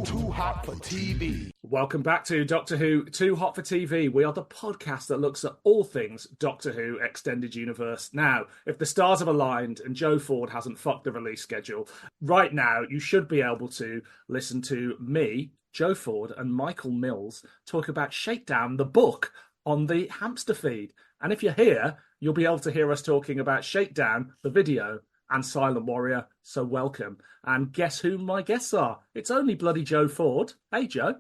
Too hot for TV. Welcome back to Doctor Who Too Hot for TV. We are the podcast that looks at all things Doctor Who Extended Universe. Now, if the stars have aligned and Joe Ford hasn't fucked the release schedule, right now you should be able to listen to me, Joe Ford, and Michael Mills talk about Shakedown, the book, on the hamster feed. And if you're here, you'll be able to hear us talking about Shakedown, the video, and Silent Warrior, so welcome. And guess who my guests are? It's only bloody Joe Ford. Hey, Joe.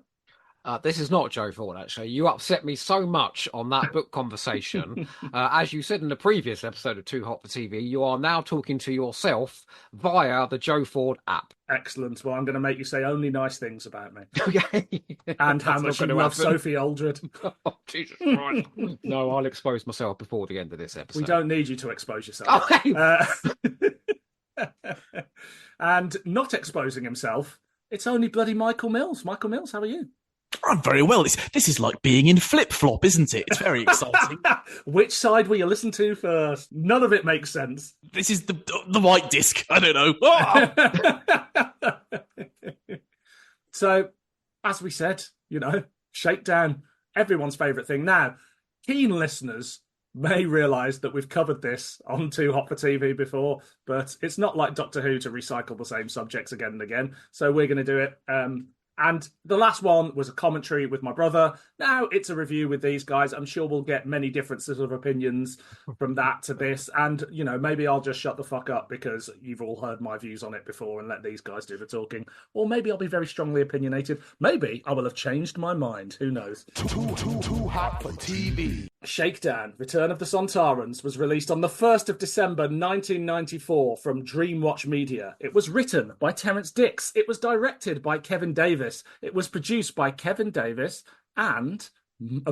This is not Joe Ford, actually. You upset me so much on that book conversation. As you said in the previous episode of Too Hot for TV, you are now talking to yourself via the Joe Ford app. Excellent. Well, I'm going to make you say only nice things about me. Okay. And how much you love Sophie Aldred. Oh, Jesus Christ. No, I'll expose myself before the end of this episode. We don't need you to expose yourself. Okay. And not exposing himself, it's only bloody Michael Mills. Michael Mills, how are you? I'm very well. This is like being in flip-flop, isn't it? It's very exciting. Which side will you listen to first? None of it makes sense. This is the white disc. I don't know. So, as we said, Shakedown, everyone's favourite thing. Now, keen listeners may realise that we've covered this on Too Hot for TV before, but it's not like Doctor Who to recycle the same subjects again and again. So we're going to do it. And the last one was a commentary with my brother. Now it's a review with these guys. I'm sure we'll get many differences of opinions from that to this. And, maybe I'll just shut the fuck up because you've all heard my views on it before and let these guys do the talking. Or maybe I'll be very strongly opinionated. Maybe I will have changed my mind. Who knows? Too hot for TV. Shakedown, Return of the Sontarans, was released on the 1st of December 1994 from Dreamwatch Media. It was written by Terrance Dicks. It was directed by Kevin Davies. It was produced by Kevin Davies and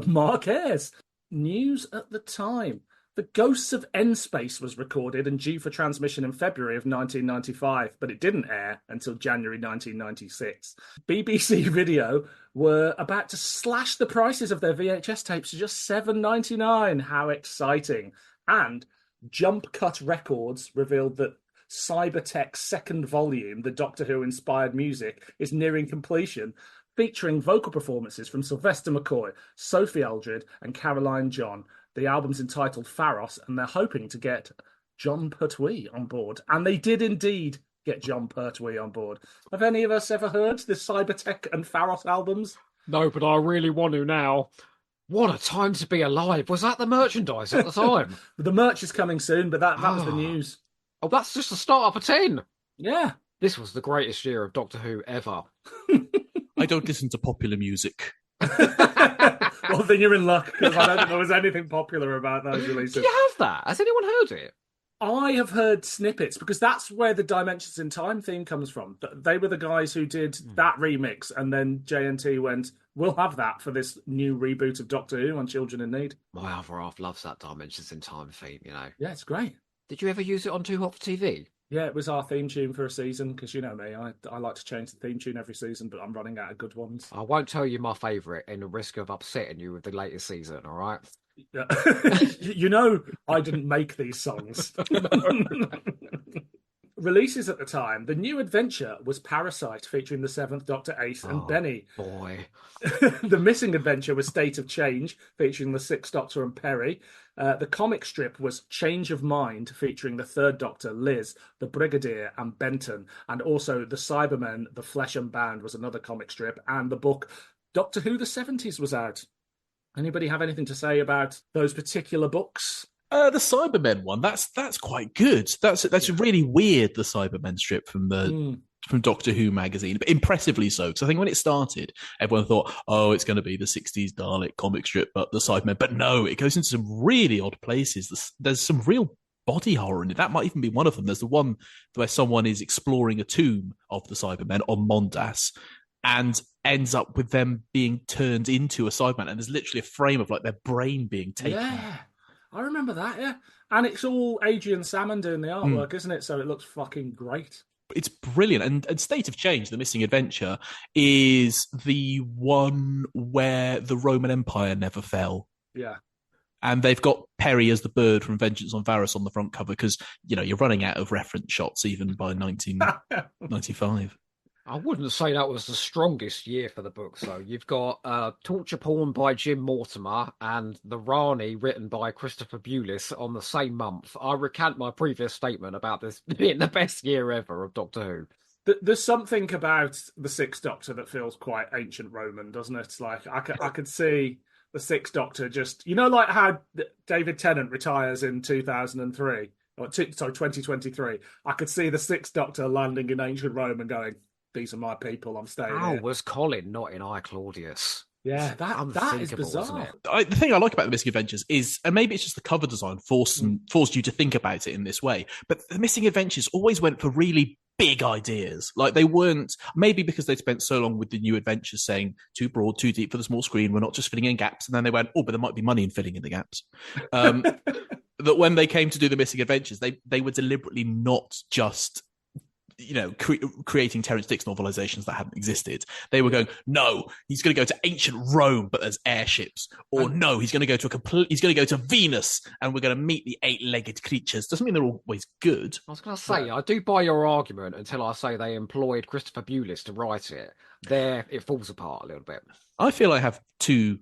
Mark Ayres. News at the time. The Ghosts of N-Space was recorded and due for transmission in February of 1995, but it didn't air until January 1996. BBC Video were about to slash the prices of their VHS tapes to just $7.99. How exciting. And Jump Cut Records revealed that Cybertech's second volume, the Doctor Who-inspired music, is nearing completion, featuring vocal performances from Sylvester McCoy, Sophie Aldred, and Caroline John. The album's entitled Pharos, and they're hoping to get Jon Pertwee on board. And they did indeed get Jon Pertwee on board. Have any of us ever heard the Cybertech and Pharos albums? No, but I really want to now. What a time to be alive. Was that the merchandise at the time? The merch is coming soon, but that was the news. Oh, that's just the start of a 10. Yeah. This was the greatest year of Doctor Who ever. I don't listen to popular music. Well, then you're in luck, because I don't think there was anything popular about those releases. Do you have that? Has anyone heard it? I have heard snippets, because that's where the Dimensions in Time theme comes from. They were the guys who did that remix, and then JNT went, we'll have that for this new reboot of Doctor Who on Children in Need. My other half loves that Dimensions in Time theme, Yeah, it's great. Did you ever use it on Too Hot for TV? Yeah, it was our theme tune for a season, because you know me, I like to change the theme tune every season, but I'm running out of good ones. I won't tell you my favourite in the risk of upsetting you with the latest season, all right? Yeah. I didn't make these songs. Releases at the time, the new adventure was Parasite, featuring the 7th Doctor, Ace and Benny. Boy. The missing adventure was State of Change, featuring the 6th Doctor and Perry. The comic strip was Change of Mind, featuring the 3rd Doctor, Liz, the Brigadier and Benton. And also the Cybermen, The Flesh and Bound was another comic strip. And the book Doctor Who the 70s was out. Anybody have anything to say about those particular books? The Cybermen one, that's quite good. That's really weird, the Cybermen strip from Doctor Who magazine, but impressively so. Because I think when it started, everyone thought, oh, it's going to be the 60s Dalek comic strip, but the Cybermen. But no, it goes into some really odd places. There's some real body horror in it. That might even be one of them. There's the one where someone is exploring a tomb of the Cybermen on Mondas and ends up with them being turned into a Cyberman. And there's literally a frame of like their brain being taken. Yeah. I remember that, yeah. And it's all Adrian Salmon doing the artwork, isn't it? So it looks fucking great. It's brilliant. And State of Change, The Missing Adventure, is the one where the Roman Empire never fell. Yeah. And they've got Perry as the bird from Vengeance on Varys on the front cover because, you're running out of reference shots even by 1995. I wouldn't say that was the strongest year for the books, though. You've got Torture Porn by Jim Mortimer and The Rani, written by Christopher Bewlis, on the same month. I recant my previous statement about this being the best year ever of Doctor Who. There's something about the Sixth Doctor that feels quite ancient Roman, doesn't it? It's like I could see the Sixth Doctor just, like how David Tennant retires in 2003, or 2023. I could see the Sixth Doctor landing in ancient Rome and going, "These are my people. I'm staying How here." was Colin not in I, Claudius? Yeah, that is bizarre. Isn't it? The thing I like about the Missing Adventures is, and maybe it's just the cover design forced you to think about it in this way, but the Missing Adventures always went for really big ideas. Like, they weren't, maybe because they'd spent so long with the New Adventures saying too broad, too deep for the small screen, we're not just filling in gaps, and then they went, oh, but there might be money in filling in the gaps. That when they came to do the Missing Adventures, they were deliberately not just creating Terrance Dicks novelizations that hadn't existed. They were going, no, he's going to go to ancient Rome, but there's airships. Or no, he's going to go to Venus, and we're going to meet the 8-legged creatures. Doesn't mean they're always good. I was going to say, I do buy your argument until I say they employed Christopher Bewlis to write it. There, it falls apart a little bit. I feel I have two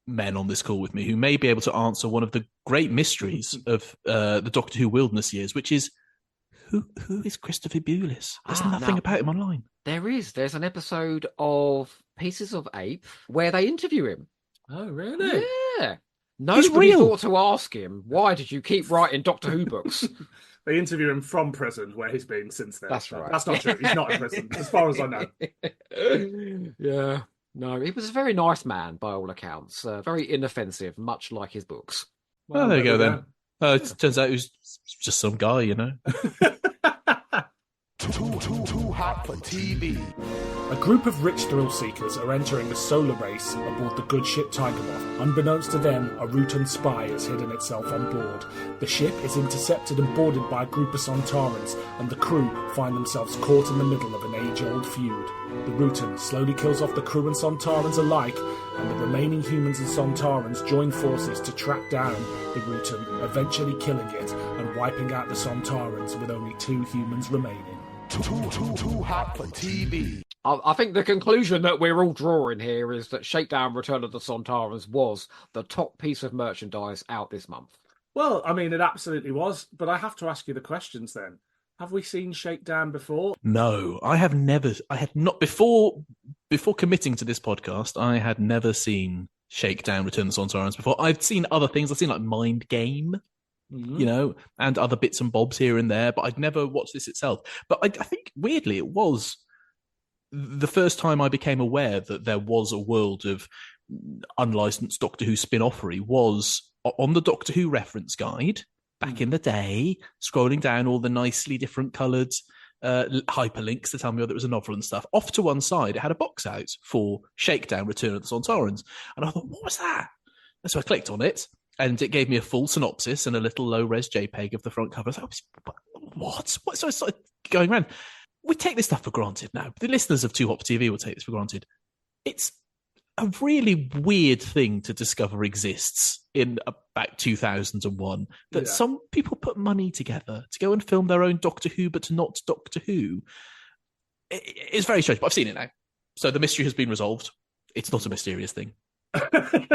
men on this call with me who may be able to answer one of the great mysteries of the Doctor Who wilderness years, which is, Who is Christopher Bewlis? There's nothing about him online. There's an episode of Pieces of Ape where they interview him. Oh, really? Yeah. Nobody thought to ask him, why did you keep writing Doctor Who books? They interview him from prison, where he's been since then. That's right. That's not true. He's not in prison, as far as I know. Yeah. No, he was a very nice man, by all accounts. Very inoffensive, much like his books. Well, there you go, then. It turns out he was just some guy, Too hot for TV. A group of rich thrill seekers are entering a solar race aboard the good ship Tigermoth. Unbeknownst to them, a Rutan spy has hidden itself on board. The ship is intercepted and boarded by a group of Sontarans, and the crew find themselves caught in the middle of an age-old feud. The Rutan slowly kills off the crew and Sontarans alike, and the remaining humans and Sontarans join forces to track down the Rutan, eventually killing it and wiping out the Sontarans with only 2 humans remaining. Too hot for TV. I think the conclusion that we're all drawing here is that Shakedown Return of the Sontarans was the top piece of merchandise out this month. Well, I mean, it absolutely was, but I have to ask you the questions then. Have we seen Shakedown before? No, I have never. I had not before committing to this podcast. I had never seen Shakedown Return of the Sontarans before. I've seen other things. I've seen like Mind Game, and other bits and bobs here and there, but I'd never watched this itself. But I think weirdly, it was the first time I became aware that there was a world of unlicensed Doctor Who spin-offery was on the Doctor Who reference guide back in the day, scrolling down all the nicely different coloured hyperlinks to tell me whether it was a novel and stuff. Off to one side, it had a box out for Shakedown Return of the Sontarans. And I thought, what was that? And so I clicked on it, and it gave me a full synopsis and a little low-res JPEG of the front cover. I was like, what? So I started going around. We take this stuff for granted now. The listeners of Too Hot for TV will take this for granted. It's a really weird thing to discover exists in about 2001, that some people put money together to go and film their own Doctor Who, but not Doctor Who. It's very strange, but I've seen it now. So the mystery has been resolved. It's not a mysterious thing.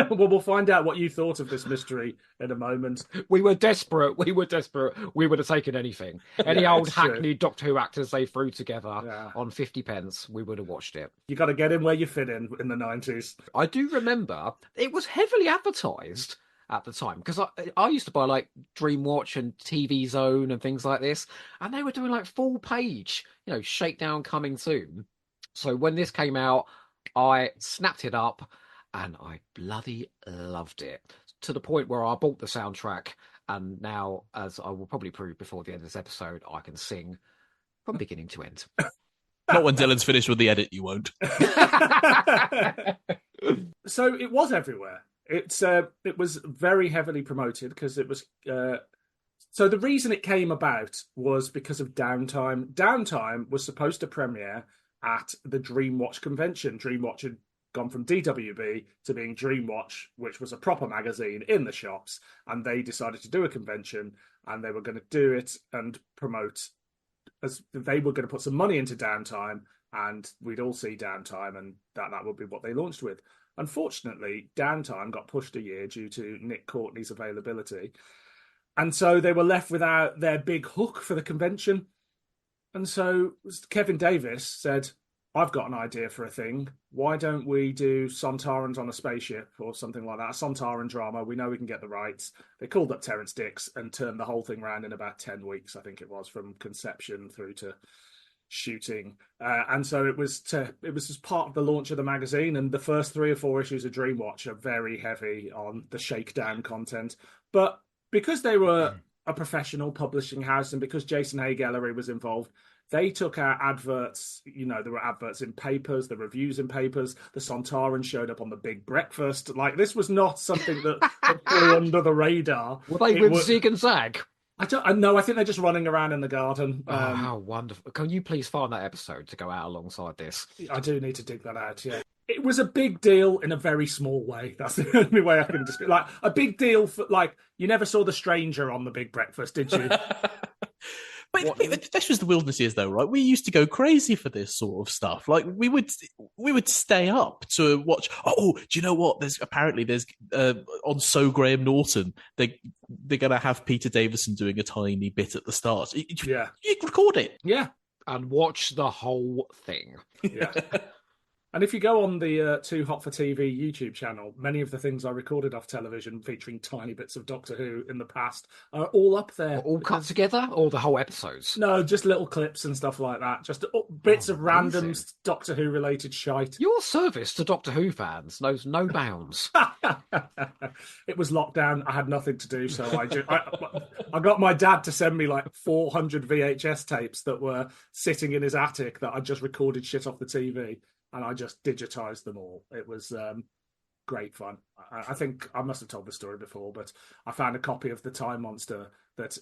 Well, we'll find out what you thought of this mystery in a moment. We were desperate. We would have taken anything. Any old hackneyed Doctor Who actors they threw together on 50 pence, we would have watched it. You got to get in where you fit in the 90s. I do remember it was heavily advertised at the time, because I used to buy like Dreamwatch and TV Zone and things like this, and they were doing like full page, Shakedown coming soon. So when this came out, I snapped it up, and I bloody loved it, to the point where I bought the soundtrack, and now, as I will probably prove before the end of this episode, I can sing from beginning to end. Not when Dylan's finished with the edit, you won't. So it was everywhere. It was very heavily promoted because it was... So the reason it came about was because of Downtime. Downtime was supposed to premiere at the Dreamwatch convention. Dreamwatch had gone from DWB to being Dreamwatch, which was a proper magazine in the shops, and they decided to do a convention, and they were going to do it and promote, as they were going to put some money into Downtime and we'd all see Downtime, and that would be what they launched with. Unfortunately, Downtime got pushed a year due to Nick Courtney's availability, and so they were left without their big hook for the convention. And so Kevin Davies said, I've got an idea for a thing. Why don't we do Sontarans on a spaceship or something like that? A Sontaran drama. We know we can get the rights. They called up Terrance Dicks and turned the whole thing around in about 10 weeks, I think it was, from conception through to shooting. And so it was as part of the launch of the magazine, and the first 3 or 4 issues of Dreamwatch are very heavy on the Shakedown content. But because they were a professional publishing house and because Jason Hay Gallery was involved, they took our adverts. There were adverts in papers, the reviews in papers. The Sontarans showed up on the Big Breakfast. Like, this was not something that flew under the radar. Were they with Zig and Zag? I know. I think they're just running around in the garden. How wonderful. Can you please find that episode to go out alongside this? I do need to dig that out, yeah. It was a big deal in a very small way. That's the only way I can describe. Like, a big deal for, like, you never saw The Stranger on the Big Breakfast, did you? But this was the wilderness years, though, right? We used to go crazy for this sort of stuff. Like, we would stay up to watch. Oh, do you know what? There's on So Graham Norton, they're gonna have Peter Davison doing a tiny bit at the start. Yeah, you record it. Yeah, and watch the whole thing. Yeah. And if you go on the Too Hot for TV YouTube channel, many of the things I recorded off television featuring tiny bits of Doctor Who in the past are all up there. All cut together, or the whole episodes? No, just little clips and stuff like that. Just bits of random Doctor Who related shite. Your service to Doctor Who fans knows no bounds. It was lockdown. I had nothing to do, so I got my dad to send me like 400 VHS tapes that were sitting in his attic that I just recorded shit off the TV. And I just digitized them all. It was great fun. I think I must have told the story before, but I found a copy of The Time Monster that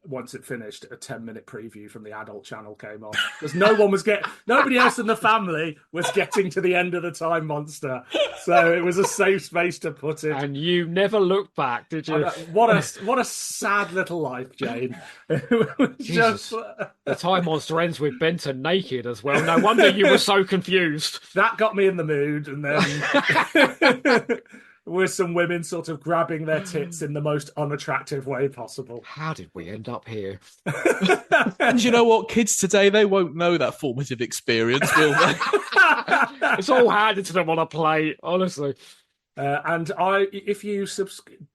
once it finished, a 10-minute preview from the adult channel came on. Because nobody else in the family was getting to the end of The Time Monster. So it was a safe space to put it. And you never looked back, did you? What a sad little life, Jane. Jesus. The Time Monster ends with Benton naked as well. No wonder you were so confused. That got me in the mood, and then with some women sort of grabbing their tits in the most unattractive way possible. How did we end up here? And you know what? Kids today, they won't know that formative experience, will they? It's all handed to them on a plate, honestly. And if you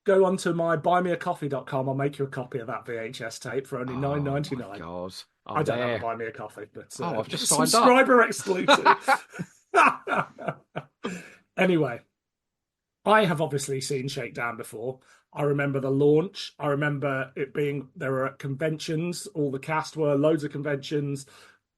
go onto my buymeacoffee.com, I'll make you a copy of that VHS tape for only $9.99. My God. I don't have to buy me a coffee, but I've just signed subscriber exclusive. Anyway, I have obviously seen Shakedown before. I remember the launch. I remember it being, there were conventions. All the cast were, loads of conventions.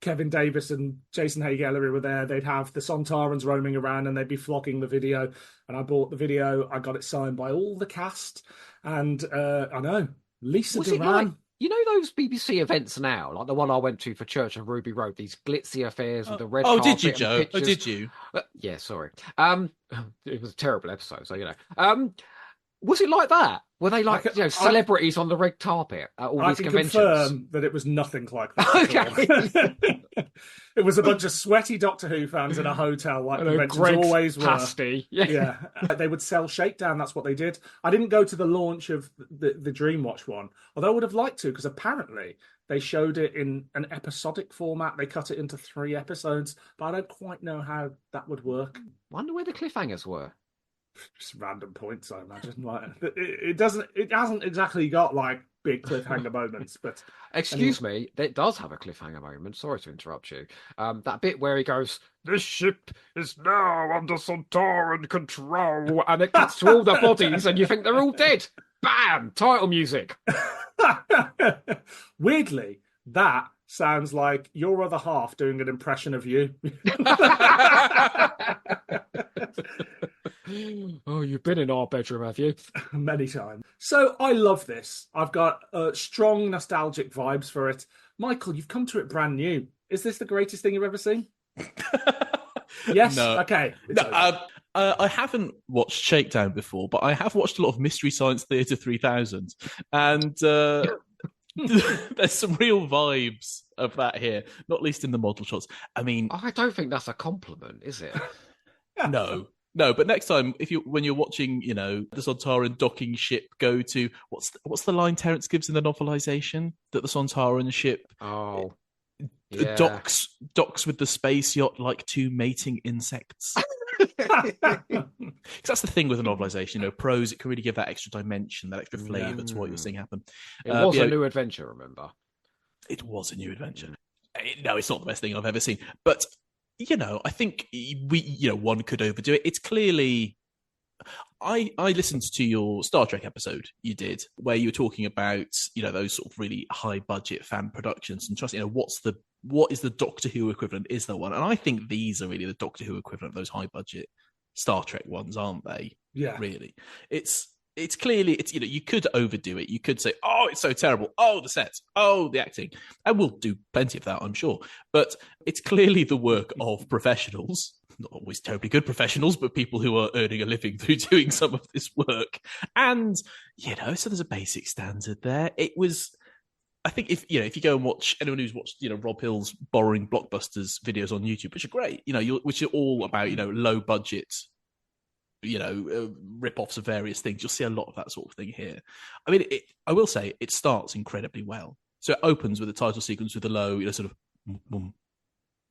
Kevin Davies and Jason Hay Gallery were there. They'd have the Sontarans roaming around and they'd be flogging the video. And I bought the video. I got it signed by all the cast. And I know, Lisa Duran. You know those BBC events now, like the one I went to for Church of Ruby Road, these glitzy affairs with the red carpet. Oh, did you, Joe? Oh, did you? Yeah, sorry. It was a terrible episode, so you know. Was it like that? Were they like celebrities on the red carpet at all these conventions? I can confirm that it was nothing like that. Okay. It was a bunch of sweaty Doctor Who fans in a hotel, like conventions always were. Pasty. Yeah. They would sell Shakedown. That's what they did. I didn't go to the launch of the Dreamwatch one, although I would have liked to, because apparently they showed it in an episodic format. They cut it into 3 episodes, but I don't quite know how that would work. Wonder where the cliffhangers were. Just random points, I imagine. Like, it hasn't exactly got like big cliffhanger moments, but excuse me, it does have a cliffhanger moment. Sorry to interrupt you. That bit where he goes, "This ship is now under Sontaran control," and it cuts to all the bodies, and you think they're all dead. Bam! Title music. Weirdly, that sounds like your other half doing an impression of you. Oh, you've been in our bedroom, have you? Many times. So I love this. I've got strong nostalgic vibes for it. Michael, you've come to it brand new. Is this the greatest thing you've ever seen? Yes? No. Okay. No, I haven't watched Shakedown before, but I have watched a lot of Mystery Science Theater 3000. And There's some real vibes of that here, not least in the model shots. I mean, I don't think that's a compliment, is it? no. No, but next time, when you're watching, the Sontaran docking ship go to what's the line Terrance gives in the novelization that the Sontaran ship Oh, yeah. docks with the space yacht like two mating insects. Because that's the thing with a novelization, prose, it can really give that extra dimension, that extra flavour to what you're seeing happen. It was a new adventure, remember? It was a new adventure. No, it's not the best thing I've ever seen. But, I think one could overdo it. It's clearly... I listened to your Star Trek episode you did, where you were talking about, those sort of really high budget fan productions and trust, what is the Doctor Who equivalent? Is there one? And I think these are really the Doctor Who equivalent of those high budget Star Trek ones, aren't they? Yeah. Really. It's clearly, you could overdo it. You could say, oh, it's so terrible. Oh, the sets. Oh, the acting. And we'll do plenty of that, I'm sure. But it's clearly the work of professionals, not always terribly good professionals, but people who are earning a living through doing some of this work. And, so there's a basic standard there. It was... I think if you go and watch, anyone who's watched Rob Hill's Borrowing Blockbusters videos on YouTube, which are great, which are all about low budget, rip-offs of various things, you'll see a lot of that sort of thing here. I mean, I will say it starts incredibly well. So it opens with a title sequence with a low, sort of boom,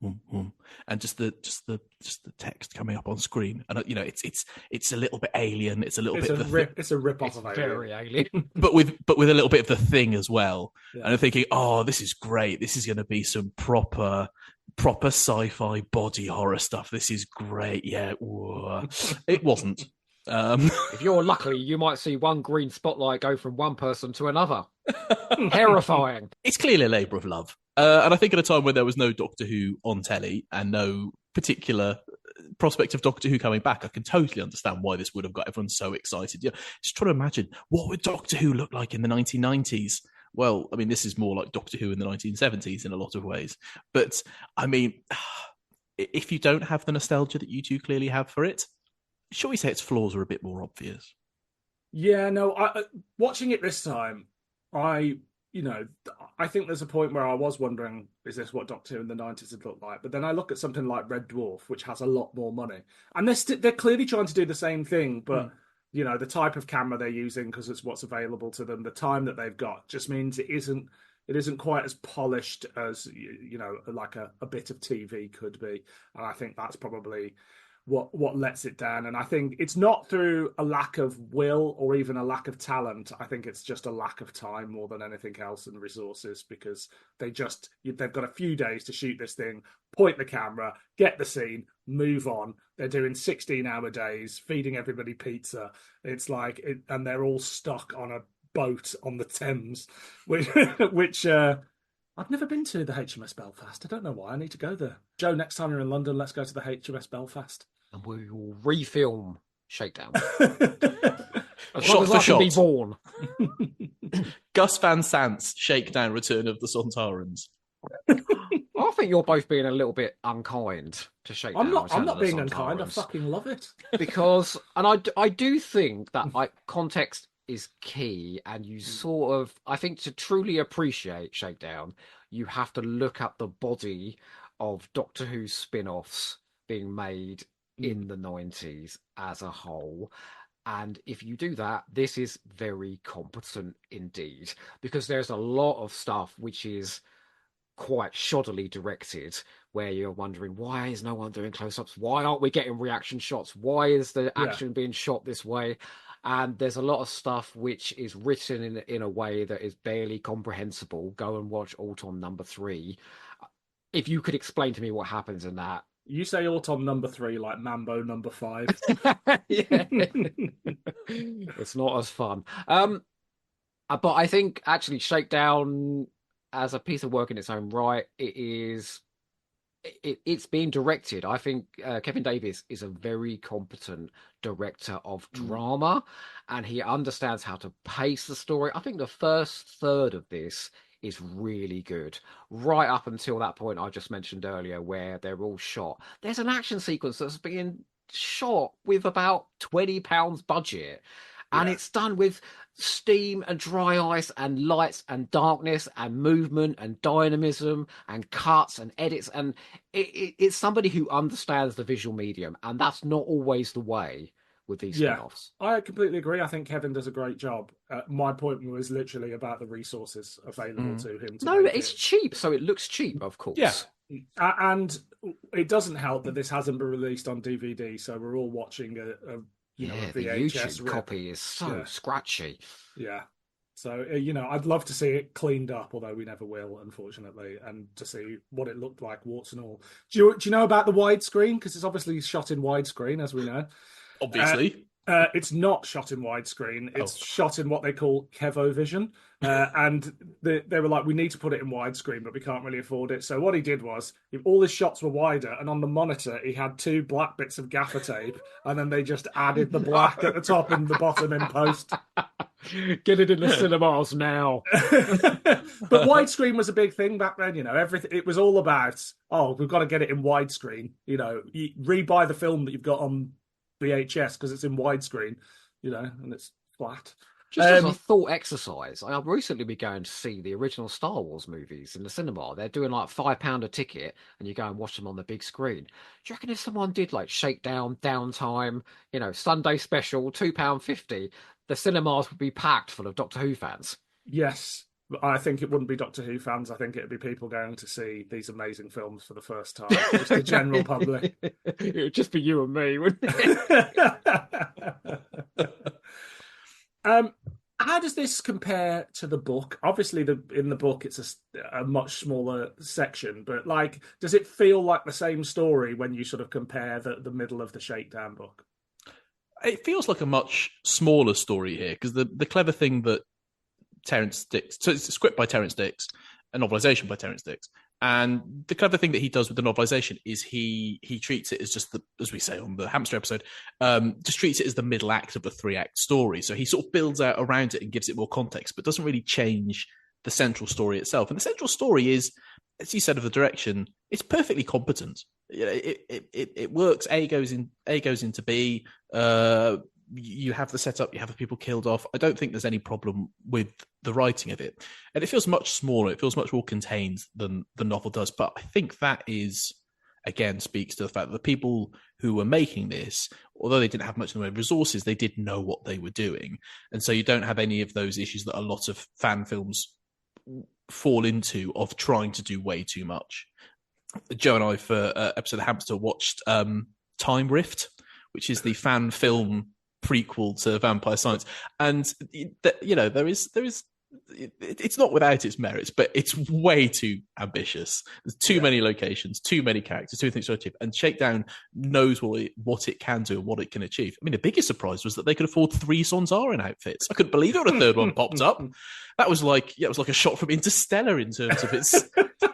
boom, boom, and just the text coming up on screen, and it's a little bit alien. It's a little bit. It's a rip-off of Alien. Very alien, but with a little bit of the Thing as well. Yeah. And I'm thinking, oh, this is great. This is going to be some proper sci-fi body horror stuff. This is great. Yeah, it wasn't. If you're lucky, you might see one green spotlight go from one person to another. Terrifying. It's clearly a labour of love. And I think at a time when there was no Doctor Who on telly and no particular prospect of Doctor Who coming back, I can totally understand why this would have got everyone so excited. Just try to imagine, what would Doctor Who look like in the 1990s? Well, I mean, this is more like Doctor Who in the 1970s in a lot of ways. But, I mean, if you don't have the nostalgia that you two clearly have for it, shall we say its flaws are a bit more obvious? Yeah, no, watching it this time, I think there's a point where I was wondering, is this what Doctor Who in the 90s would look like? But then I look at something like Red Dwarf, which has a lot more money. And they're clearly trying to do the same thing, but, the type of camera they're using, because it's what's available to them, the time that they've got, just means it isn't quite as polished as, like a bit of TV could be. And I think that's probably what lets it down. And I think it's not through a lack of will or even a lack of talent. I think it's just a lack of time more than anything else, and resources, because they've got a few days to shoot this thing, point the camera, get the scene, move on. They're doing 16-hour days, feeding everybody pizza. It's like, and they're all stuck on a boat on the Thames, which I've never been to the HMS Belfast. I don't know why. I need to go there. Joe, next time you're in London, let's go to the HMS Belfast. And we will refilm Shakedown. As shot long as for I shot. can be born. Gus Van Sant's Shakedown, Return of the Sontarans. I think you're both being a little bit unkind to Shakedown. I'm not being unkind. I fucking love it. Because, and I do think that context is key, and you sort of, I think, to truly appreciate Shakedown, you have to look at the body of Doctor Who spin-offs being made in the 90s as a whole. And if you do that, this is very competent indeed, because there's a lot of stuff which is quite shoddily directed, where you're wondering, why is no one doing close-ups? Why aren't we getting reaction shots? Why is the action being shot this way? And there's a lot of stuff which is written in a way that is barely comprehensible. Go and watch Autumn #3. If you could explain to me what happens in that. You say Autumn #3 like Mambo #5. Yeah. It's not as fun. But I think actually Shakedown, as a piece of work in its own right, it's being directed. I think Kevin Davies is a very competent director of drama, and he understands how to pace the story. I think the first third of this is really good, right up until that point I just mentioned earlier, where they're all shot. There's an action sequence that's being shot with about £20 budget, And it's done with steam and dry ice and lights and darkness and movement and dynamism and cuts and edits. And it's somebody who understands the visual medium. And that's not always the way with these spin-offs. I completely agree. I think Kevin does a great job. My point was literally about the resources available to him. It's cheap, so it looks cheap, of course. Yeah. And it doesn't help that this hasn't been released on DVD, so we're all watching a VHS the YouTube copy is so scratchy. Yeah. So, I'd love to see it cleaned up, although we never will, unfortunately, and to see what it looked like, warts and all. Do you know about the widescreen? Because it's obviously shot in widescreen, as we know. Obviously. It's not shot in widescreen. It's shot in what they call Kevo Vision. And they were like, we need to put it in widescreen, but we can't really afford it. So what he did was, all his shots were wider, and on the monitor, he had 2 black bits of gaffer tape, and then they just added the black at the top and the bottom in post. Get it in the cinemas now. But widescreen was a big thing back then, everything. It was all about, we've got to get it in widescreen. You rebuy the film that you've got on VHS because it's in widescreen, and it's flat. Just as a thought exercise, I've recently been going to see the original Star Wars movies in the cinema. They're doing like £5 a ticket, and you go and watch them on the big screen. Do you reckon if someone did like Shakedown, Downtime, Sunday special, £2.50, the cinemas would be packed full of Doctor Who fans? Yes. I think it wouldn't be Doctor Who fans. I think it'd be people going to see these amazing films for the first time. Just the general public. It would just be you and me, wouldn't it? How does this compare to the book? Obviously, in the book, it's a much smaller section, but does it feel like the same story when you sort of compare the middle of the Shakedown book? It feels like a much smaller story here, because the clever thing that Terrance Dicks, so it's a script by Terrance Dicks, a novelization by Terrance Dicks, and the clever thing that he does with the novelization is he treats it as just as we say on the hamster episode, just treats it as the middle act of a 3-act story. So he sort of builds out around it and gives it more context, but doesn't really change the central story itself. And the central story is, as you said, of the direction, it's perfectly competent. It works. A goes into B. You have the setup, you have the people killed off. I don't think there's any problem with the writing of it. And it feels much smaller. It feels much more contained than the novel does. But I think that speaks to the fact that the people who were making this, although they didn't have much in the way of resources, they did know what they were doing. And so you don't have any of those issues that a lot of fan films fall into, of trying to do way too much. Joe and I, for episode of Hamster, watched Time Rift, which is the fan film prequel to Vampire Science, and there is it's not without its merits, but it's way too ambitious. There's too many locations, too many characters, too many things to achieve, and Shakedown knows what it can do and what it can achieve. I mean, the biggest surprise was that they could afford 3 Sontaran outfits. I couldn't believe it when a third one popped up. That was like a shot from Interstellar in terms of its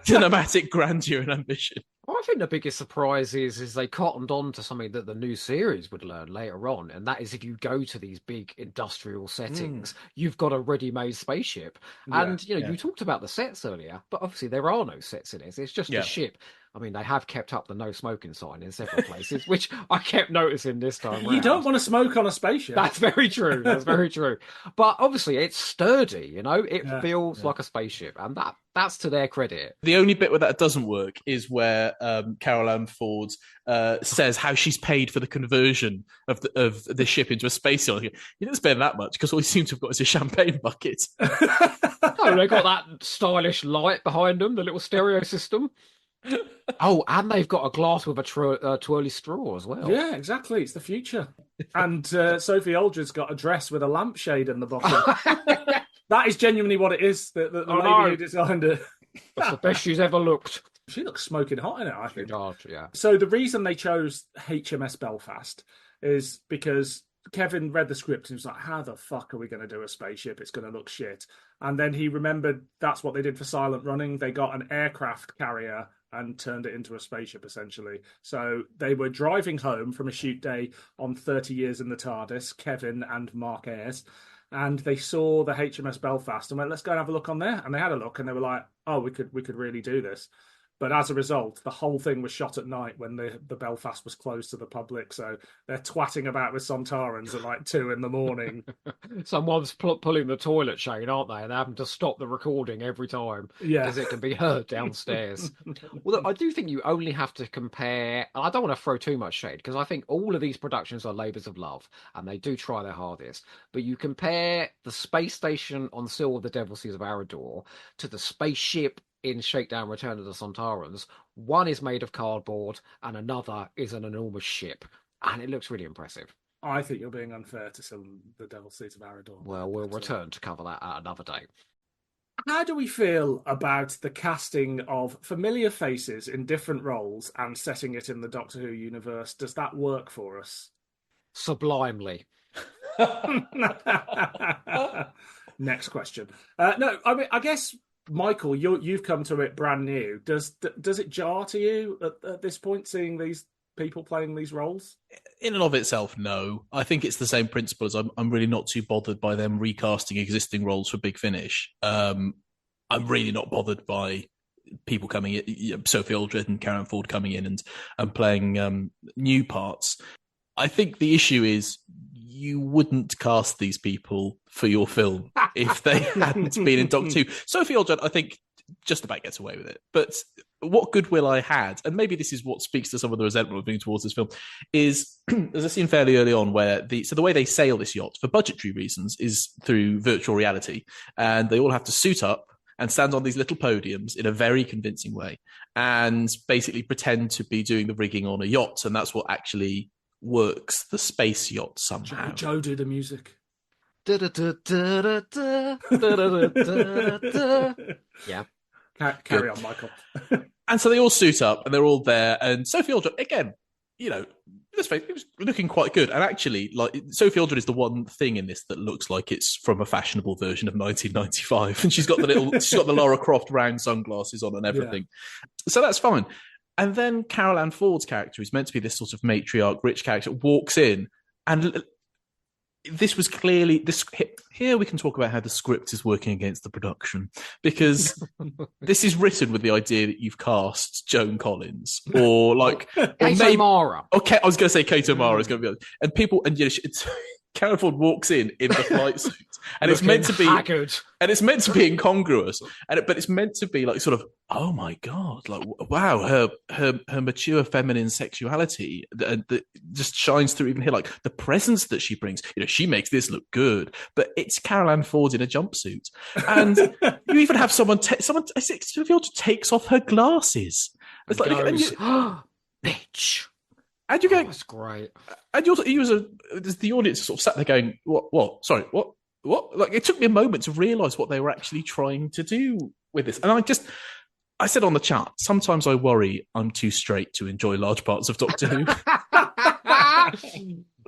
cinematic grandeur and ambition. I think the biggest surprise is they cottoned on to something that the new series would learn later on, and that is if you go to these big industrial settings, you've got a ready-made spaceship. And, you talked about the sets earlier, but obviously there are no sets in it. It's just a ship. I mean, they have kept up the no smoking sign in several places, which I kept noticing this time around. You don't want to smoke on a spaceship. That's very true. That's very true. But obviously, it's sturdy, It feels like a spaceship, and that's to their credit. The only bit where that doesn't work is where Carole Ann Ford says how she's paid for the conversion of the ship into a space yacht. You didn't spend that much, because all you seem to have got is a champagne bucket. No, they got that stylish light behind them, the little stereo system. Oh, and they've got a glass with a twirly straw as well. Yeah, exactly. It's the future. And Sophie Aldred's got a dress with a lampshade in the bottom. That is genuinely what it is. The lady who designed it. That's the best she's ever looked. She looks smoking hot in it, I think. She does, yeah. So the reason they chose HMS Belfast is because Kevin read the script and he was like, how the fuck are we going to do a spaceship? It's going to look shit. And then he remembered that's what they did for Silent Running. They got an aircraft carrier and turned it into a spaceship, essentially. So they were driving home from a shoot day on 30 Years in the TARDIS, Kevin and Mark Ayres, and they saw the HMS Belfast and went, let's go and have a look on there. And they had a look and they were like, oh, we could really do this. But as a result, the whole thing was shot at night when the Belfast was closed to the public. So they're twatting about with Sontarans at like 2 a.m. Someone's pulling the toilet chain, aren't they? And having to stop the recording every time because it can be heard downstairs. Well, I do think you only have to compare. I don't want to throw too much shade because I think all of these productions are labours of love and they do try their hardest. But you compare the space station on Seal of the Devil Seas of Arador to the spaceship in Shakedown Return of the Sontarans. One is made of cardboard and another is an enormous ship. And it looks really impressive. I think you're being unfair to some the Devil's Seat of Arador. Well, we'll return to cover that at another day. How do we feel about the casting of familiar faces in different roles and setting it in the Doctor Who universe? Does that work for us? Sublimely. Next question. No, I mean, I guess, Michael, you've come to it brand new. Does it jar to you at this point, seeing these people playing these roles? In and of itself, no. I think it's the same principle as I'm really not too bothered by them recasting existing roles for Big Finish. I'm really not bothered by people coming in, Sophie Aldred and Carole Ann Ford coming in and playing new parts. I think the issue is you wouldn't cast these people for your film if they hadn't been in Doctor Who. Sophie Aldred, I think, just about gets away with it. But what goodwill I had, and maybe this is what speaks to some of the resentment we're feeling towards this film, is there's a scene fairly early on where the way they sail this yacht for budgetary reasons is through virtual reality, and they all have to suit up and stand on these little podiums in a very convincing way and basically pretend to be doing the rigging on a yacht, and that's what actually works the space yacht somehow. Joe, do the music. Yeah. Carry on, Michael. And so they all suit up and they're all there. And Sophie Aldred, again, let's face it, was looking quite good. And actually, like, Sophie Aldred is the one thing in this that looks like it's from a fashionable version of 1995. And she's got the Lara Croft round sunglasses on and everything. Yeah. So that's fine. And then Carole Ann Ford's character, who's meant to be this sort of matriarch, rich character, walks in, and this was clearly this. Here we can talk about how the script is working against the production, because this is written with the idea that you've cast Joan Collins or Kato Mara. Okay, I was going to say Kato Mara is going to be, and people, and Carole Ford walks in the flight suit, and it's meant to be haggard. And it's meant to be incongruous, but it's meant to be like sort of, oh my god, like wow, her mature feminine sexuality that just shines through even here, like the presence that she brings. She makes this look good, but it's Carole Ann Ford in a jumpsuit, and you even have someone takes off her glasses. It's like, bitch. And you go, that's great. And the audience sort of sat there going, what? Sorry, what? Like, it took me a moment to realise what they were actually trying to do with this. And I said on the chat, sometimes I worry I'm too straight to enjoy large parts of Doctor Who.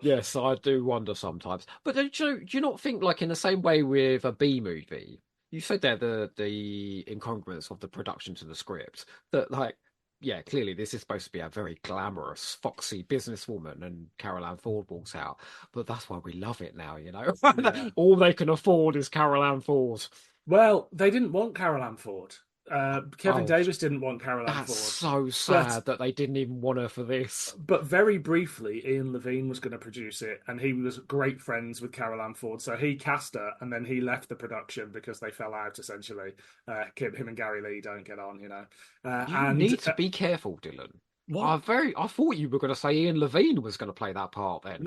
Yes, I do wonder sometimes. But do you not think, like, in the same way with a B movie, you said there the incongruence of the production to the script, that, like, yeah, clearly this is supposed to be a very glamorous, foxy businesswoman, and Carole Ann Ford walks out. But that's why we love it now, Yeah. All they can afford is Carole Ann Ford. Well, they didn't want Carole Ann Ford. Kevin Davies didn't want Carole Ann Ford. That's so sad that they didn't even want her for this. But very briefly, Ian Levine was going to produce it, and he was great friends with Carole Ann Ford, so he cast her, and then he left the production because they fell out, essentially. Him and Gary Lee don't get on, You need to be careful, Dylan. What? I thought you were going to say Ian Levine was going to play that part then.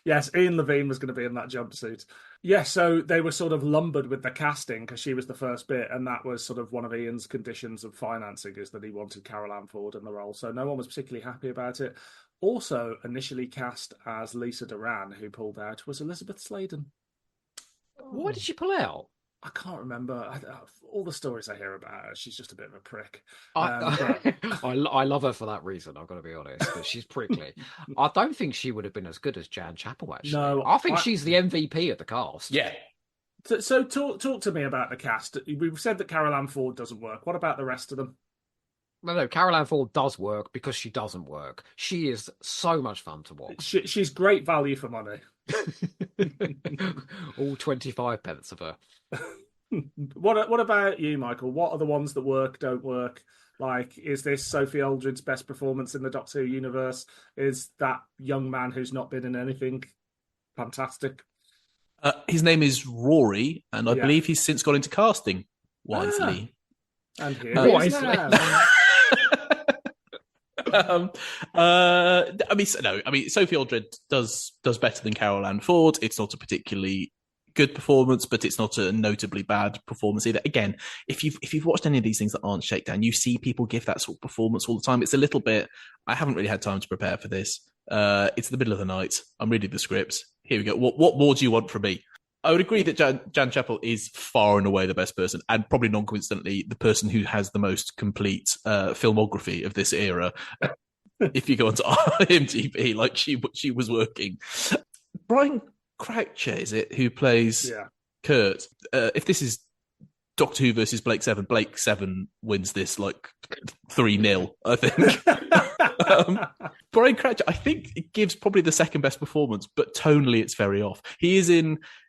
Yes, Ian Levine was going to be in that jumpsuit. Yeah, so they were sort of lumbered with the casting because she was the first bit, and that was sort of one of Ian's conditions of financing, is that he wanted Carole Ann Ford in the role. So no one was particularly happy about it. Also, initially cast as Lisa Duran, who pulled out, was Elizabeth Sladen. Why did she pull out? I can't remember. All the stories I hear about her, she's just a bit of a prick. I love her for that reason, I've got to be honest, but she's prickly. I don't think she would have been as good as Jan Chappell, actually. No, I think she's the MVP of the cast. Yeah. So talk to me about the cast. We've said that Carole Ann Ford doesn't work. What about the rest of them? No, Carole Ann Ford does work because she doesn't work. She is so much fun to watch. She's great value for money. All 25 pence of her. What about you, Michael? What are the ones that work, don't work? Like, is this Sophie Aldred's best performance in the Doctor Who universe? Is that young man who's not been in anything fantastic? His name is Rory, and I Yeah. believe he's since gone into casting Ah. wisely. And here he is Wisely. now. I mean, Sophie Aldred does better than Carole Ann Ford. It's not a particularly good performance, but it's not a notably bad performance either. Again, if you've watched any of these things that aren't Shakedown, you see people give that sort of performance all the time. It's a little bit. I haven't really had time to prepare for this. It's the middle of the night. I'm reading the scripts. Here we go. What more do you want from me? I would agree that Jan Chappell is far and away the best person, and probably non-coincidentally the person who has the most complete filmography of this era. If you go onto IMDb, like she was working. Brian Croucher, is it, who plays Kurt? If this is Doctor Who versus Blake Seven wins this like 3-0, I think. Brian Croucher, I think it gives probably the second best performance, but tonally it's very off.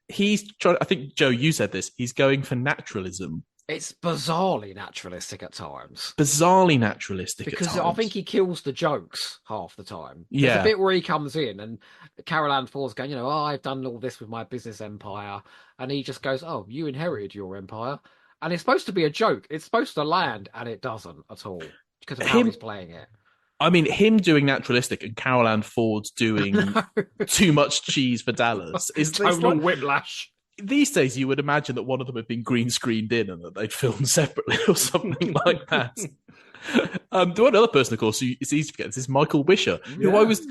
He's trying. I think, Joe, you said this. He's going for naturalism. It's bizarrely naturalistic at times. Bizarrely naturalistic because at times. I think he kills the jokes half the time. Yeah. There's a bit where he comes in and Carole Ann Ford's going, I've done all this with my business empire. And he just goes, oh, you inherited your empire. And it's supposed to be a joke. It's supposed to land, and it doesn't at all because of how he's playing it. I mean, him doing naturalistic and Carole Ann Ford doing too much cheese for Dallas is total whiplash. These days, you would imagine that one of them had been green screened in and that they'd filmed separately or something like that. The one other person, of course, who it's easy to forget, this is Michael Wisher, who I almost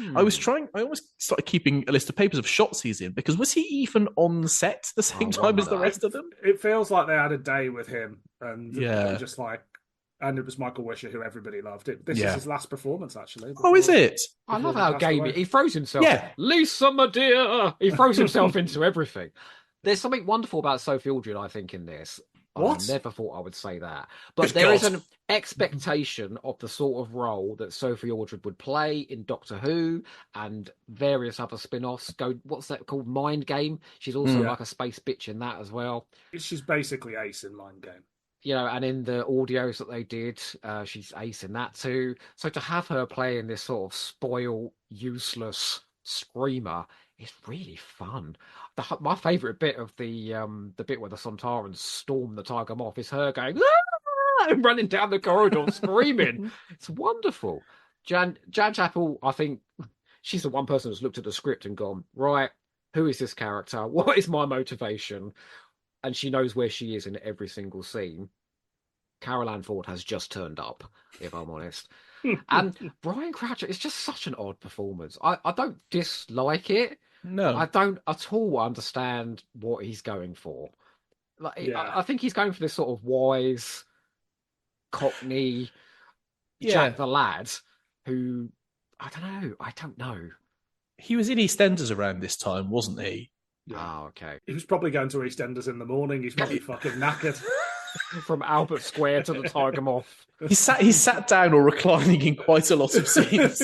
started keeping a list of papers of shots he's in, because was he even on set the same time as the rest of them? It feels like they had a day with him, and just like. And it was Michael Wisher, who everybody loved. This is his last performance, actually. Oh, is it? I love how gamey he throws himself. Yeah. Lisa, my dear. He throws himself into everything. There's something wonderful about Sophie Aldred, I think, in this. What? I never thought I would say that. But there is an expectation of the sort of role that Sophie Aldred would play in Doctor Who and various other spin-offs. What's that called? Mind Game. She's also like a space bitch in that as well. She's basically Ace in Mind Game. And in the audios that they did, she's ace in that too. So to have her playing this sort of spoiled, useless screamer is really fun. My favourite bit of the bit where the Sontarans storm the Tiger Moth is her going and running down the corridor screaming. It's wonderful. Jan Chappell, I think she's the one person who's looked at the script and gone, right, who is this character? What is my motivation? And she knows where she is in every single scene. Carole Ann Ford has just turned up, if I'm honest. And Brian Croucher is just such an odd performance. I don't dislike it. No. I don't at all understand what he's going for. I think he's going for this sort of wise, cockney Jack the Lad who, I don't know. He was in EastEnders around this time, wasn't he? Yeah. Oh, okay. He was probably going to EastEnders in the morning. He's probably fucking knackered. From Albert Square to the Tiger Moth. He sat down or reclining in quite a lot of scenes.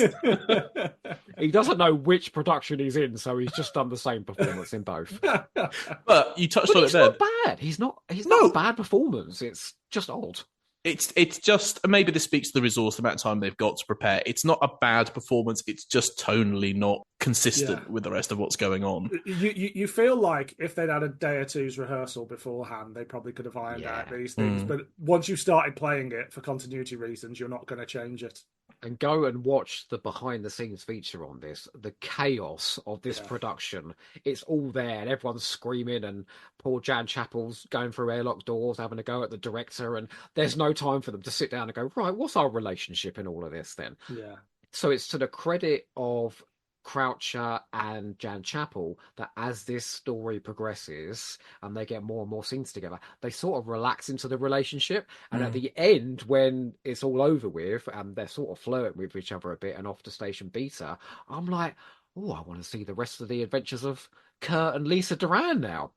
He doesn't know which production he's in, so he's just done the same performance in both. But you touched on it there. He's not bad. He's not a bad performance. It's just odd. It's just, maybe this speaks to the resource, the amount of time they've got to prepare. It's not a bad performance. It's just tonally not consistent with the rest of what's going on. You feel like if they'd had a day or two's rehearsal beforehand, they probably could have ironed out these things. But once you started playing it for continuity reasons, you're not going to change it. And go and watch the behind-the-scenes feature on this. The chaos of this production. It's all there, and everyone's screaming, and poor Jan Chappell's going through airlock doors, having a go at the director, and there's no time for them to sit down and go, right, what's our relationship in all of this then? Yeah. So it's to the credit of Croucher and Jan Chappell that as this story progresses and they get more and more scenes together, they sort of relax into the relationship. And at the end, when it's all over with and they're sort of flirting with each other a bit and off to Station Beta, I'm like, oh, I want to see the rest of the adventures of Kurt and Lisa Duran now.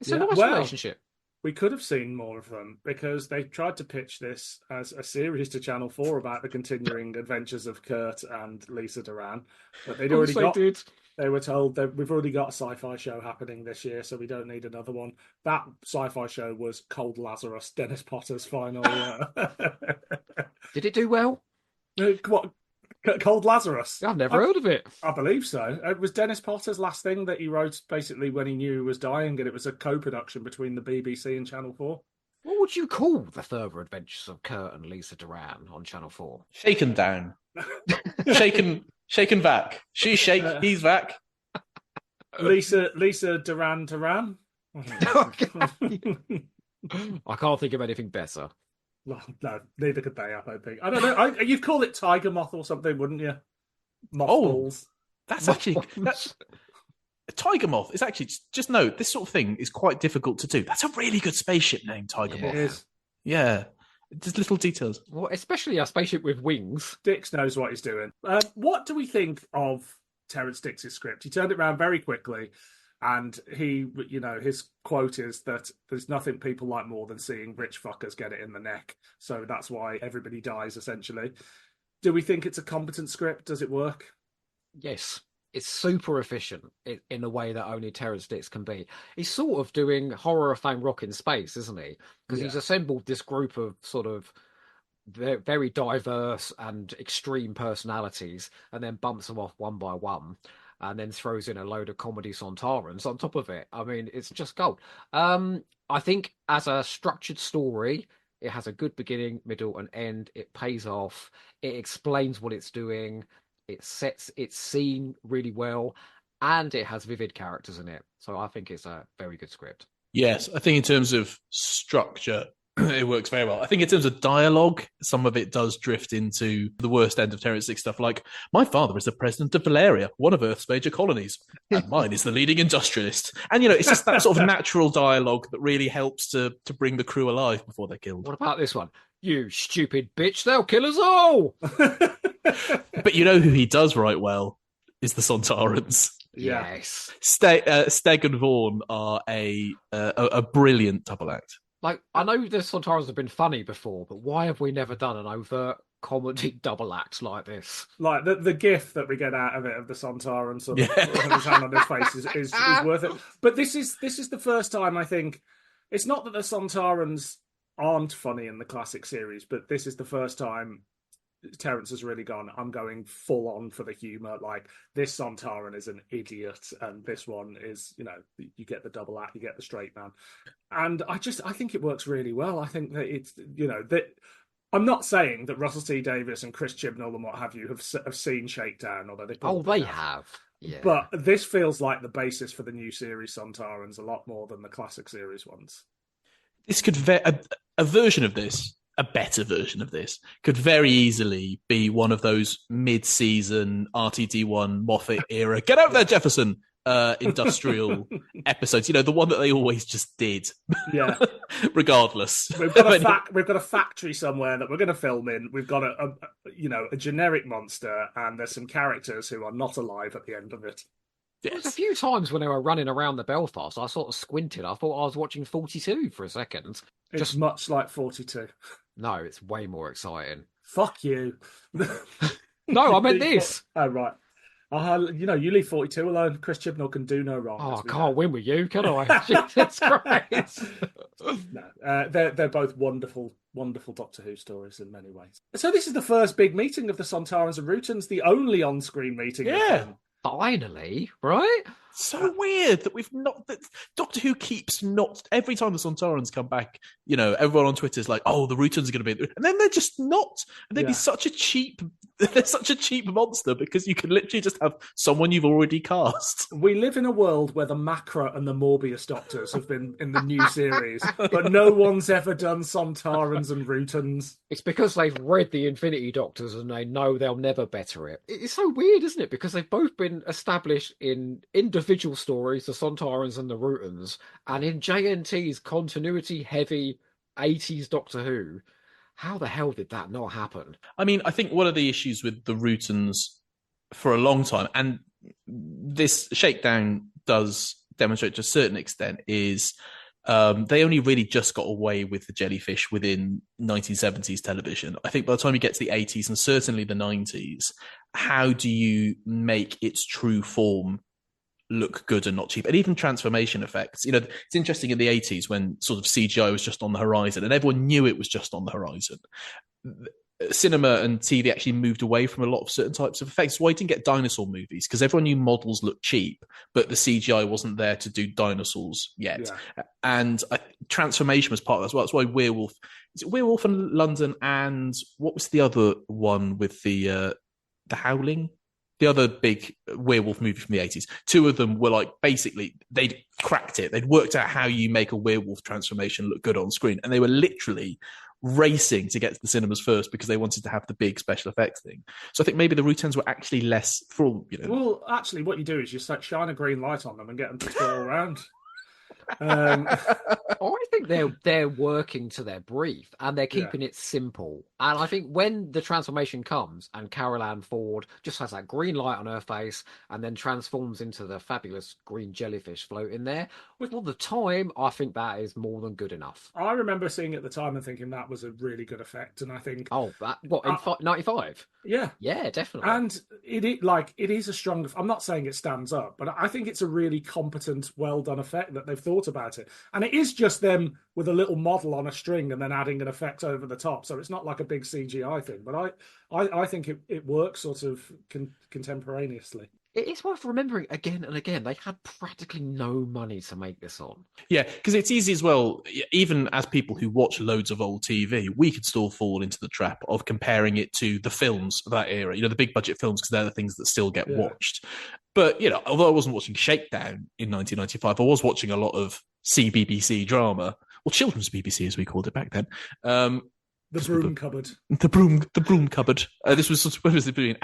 It's a nice relationship. We could have seen more of them because they tried to pitch this as a series to Channel 4 about the continuing adventures of Kurt and Lisa Duran, but they'd already They were told that we've already got a sci-fi show happening this year, so we don't need another one. That sci-fi show was Cold Lazarus, Dennis Potter's final. Did it do well? What? Cold Lazarus? I've never heard of it. I believe so. It was Dennis Potter's last thing that he wrote basically when he knew he was dying, and it was a co-production between the BBC and Channel 4. What would you call the further adventures of Kurt and Lisa Duran on Channel 4? Shaken down. Shaken back. She shake, he's back. Lisa Duran. I can't think of anything better. Well, no, neither could they, I don't think. I don't know. You'd call it Tiger Moth or something, wouldn't you? Mothballs. That's actually... Tiger Moth is actually... Just note, this sort of thing is quite difficult to do. That's a really good spaceship name, Tiger Moth. It is. Yeah. Just little details. Well, especially a spaceship with wings. Dicks knows what he's doing. What do we think of Terrance Dicks' script? He turned it around very quickly, and his quote is that there's nothing people like more than seeing rich fuckers get it in the neck. So that's why everybody dies, essentially. Do we think it's a competent script? Does it work? Yes. It's super efficient in a way that only Terrance Dicks can be. He's sort of doing Horror of Fame Rock in space, isn't he? Because he's assembled this group of sort of very diverse and extreme personalities and then bumps them off one by one and then throws in a load of comedy Sontarans on top of it. I mean, it's just gold. I think as a structured story, it has a good beginning, middle and end. It pays off. It explains what it's doing. It sets its scene really well, and it has vivid characters in it. So I think it's a very good script. Yes, I think in terms of structure, it works very well. I think in terms of dialogue, some of it does drift into the worst end of Terrance Dicks stuff, like, my father is the president of Valeria, one of Earth's major colonies, and mine is the leading industrialist. And, it's just that sort of natural dialogue that really helps to bring the crew alive before they're killed. What about this one? You stupid bitch, they'll kill us all! But you know who he does write well is the Sontarans. Yes. Steg and Vaughan are a brilliant double act. Like, I know the Sontarans have been funny before, but why have we never done an overt comedy double act like this? Like the gif that we get out of it of the Sontaran sort of with his hand on his face is worth it. But this is the first time, I think. It's not that the Sontarans aren't funny in the classic series, but this is the first time Terrance has really gone, I'm going full on for the humour. Like, this Sontaran is an idiot, and this one is, you get the double act, you get the straight man. And I think it works really well. I think that it's, that I'm not saying that Russell T Davies and Chris Chibnall and what have you have seen Shakedown, although they have. Yeah. But this feels like the basis for the new series Sontarans a lot more than the classic series ones. This could a version of this, a better version of this, could very easily be one of those mid-season RTD1 Moffat era, get out there, Jefferson, industrial episodes. The one that they always just did. Yeah. Regardless. We've got a factory somewhere that we're going to film in. We've got a generic monster, and there's some characters who are not alive at the end of it. Yes. There was a few times when they were running around the Belfast, I sort of squinted. I thought I was watching 42 for a second. It's much like 42. No, it's way more exciting. Fuck you. No, I meant this. Oh, right. You leave 42 alone. Chris Chibnall can do no wrong. Oh, I can't win with you, can I? Jesus Christ. No, they're both wonderful, wonderful Doctor Who stories in many ways. So this is the first big meeting of the Sontarans and Rootans, the only on-screen meeting. Yeah. Finally, right? So weird that that Doctor Who keeps not, every time the Sontarans come back, everyone on Twitter is like, oh, the Rootans are going to be, and then they're just not. And they'd be such a cheap monster because you can literally just have someone you've already cast. We live in a world where the Macra and the Morbius Doctors have been in the new series, but no one's ever done Sontarans and Rootans. It's because they've read the Infinity Doctors and they know they'll never better it. It's so weird, isn't it? Because they've both been established in individual stories, the Sontarans and the Rootans, and in JNT's continuity-heavy 80s Doctor Who. How the hell did that not happen? I mean, I think one of the issues with the Rootans for a long time, and this Shakedown does demonstrate to a certain extent, is they only really just got away with the jellyfish within 1970s television. I think by the time you get to the 80s and certainly the 90s, how do you make its true form look good and not cheap. And even transformation effects. You know, it's interesting in the 80s when sort of CGI was just on the horizon and everyone knew it was just on the horizon. Cinema and TV actually moved away from a lot of certain types of effects. That's why you didn't get dinosaur movies, because everyone knew models looked cheap, but the CGI wasn't there to do dinosaurs yet. Yeah. And transformation was part of that as well. That's why Werewolf, is it Werewolf in London, and what was the other one with the Howling? The other big werewolf movie from the 80s. Two of them were like, basically, they'd cracked it. They'd worked out how you make a werewolf transformation look good on screen. And they were literally racing to get to the cinemas first because they wanted to have the big special effects thing. So I think maybe the Rutens were actually less for, you know. Well, actually, what you do is you shine a green light on them and get them to twirl around. I think they're working to their brief and they're keeping it simple. And I think when the transformation comes and Carole Ann Ford just has that green light on her face and then transforms into the fabulous green jellyfish floating there, with all the time, I think that is more than good enough. I remember seeing it at the time and thinking that was a really good effect. And I think... Oh, what, in 95? Yeah. Yeah, definitely. And it is a strong... I'm not saying it stands up, but I think it's a really competent, well-done effect that they've thought about it. And it is just them with a little model on a string and then adding an effect over the top. So it's not like a big CGI thing. But I think it works sort of contemporaneously. It's worth remembering again and again, they had practically no money to make this on. Yeah, because it's easy as well, even as people who watch loads of old TV, we could still fall into the trap of comparing it to the films of that era, you know, the big budget films, because they're the things that still get watched. But, you know, although I wasn't watching Shakedown in 1995, I was watching a lot of CBBC drama, or children's BBC as we called it back then. The broom cupboard. The broom cupboard. This was supposed to be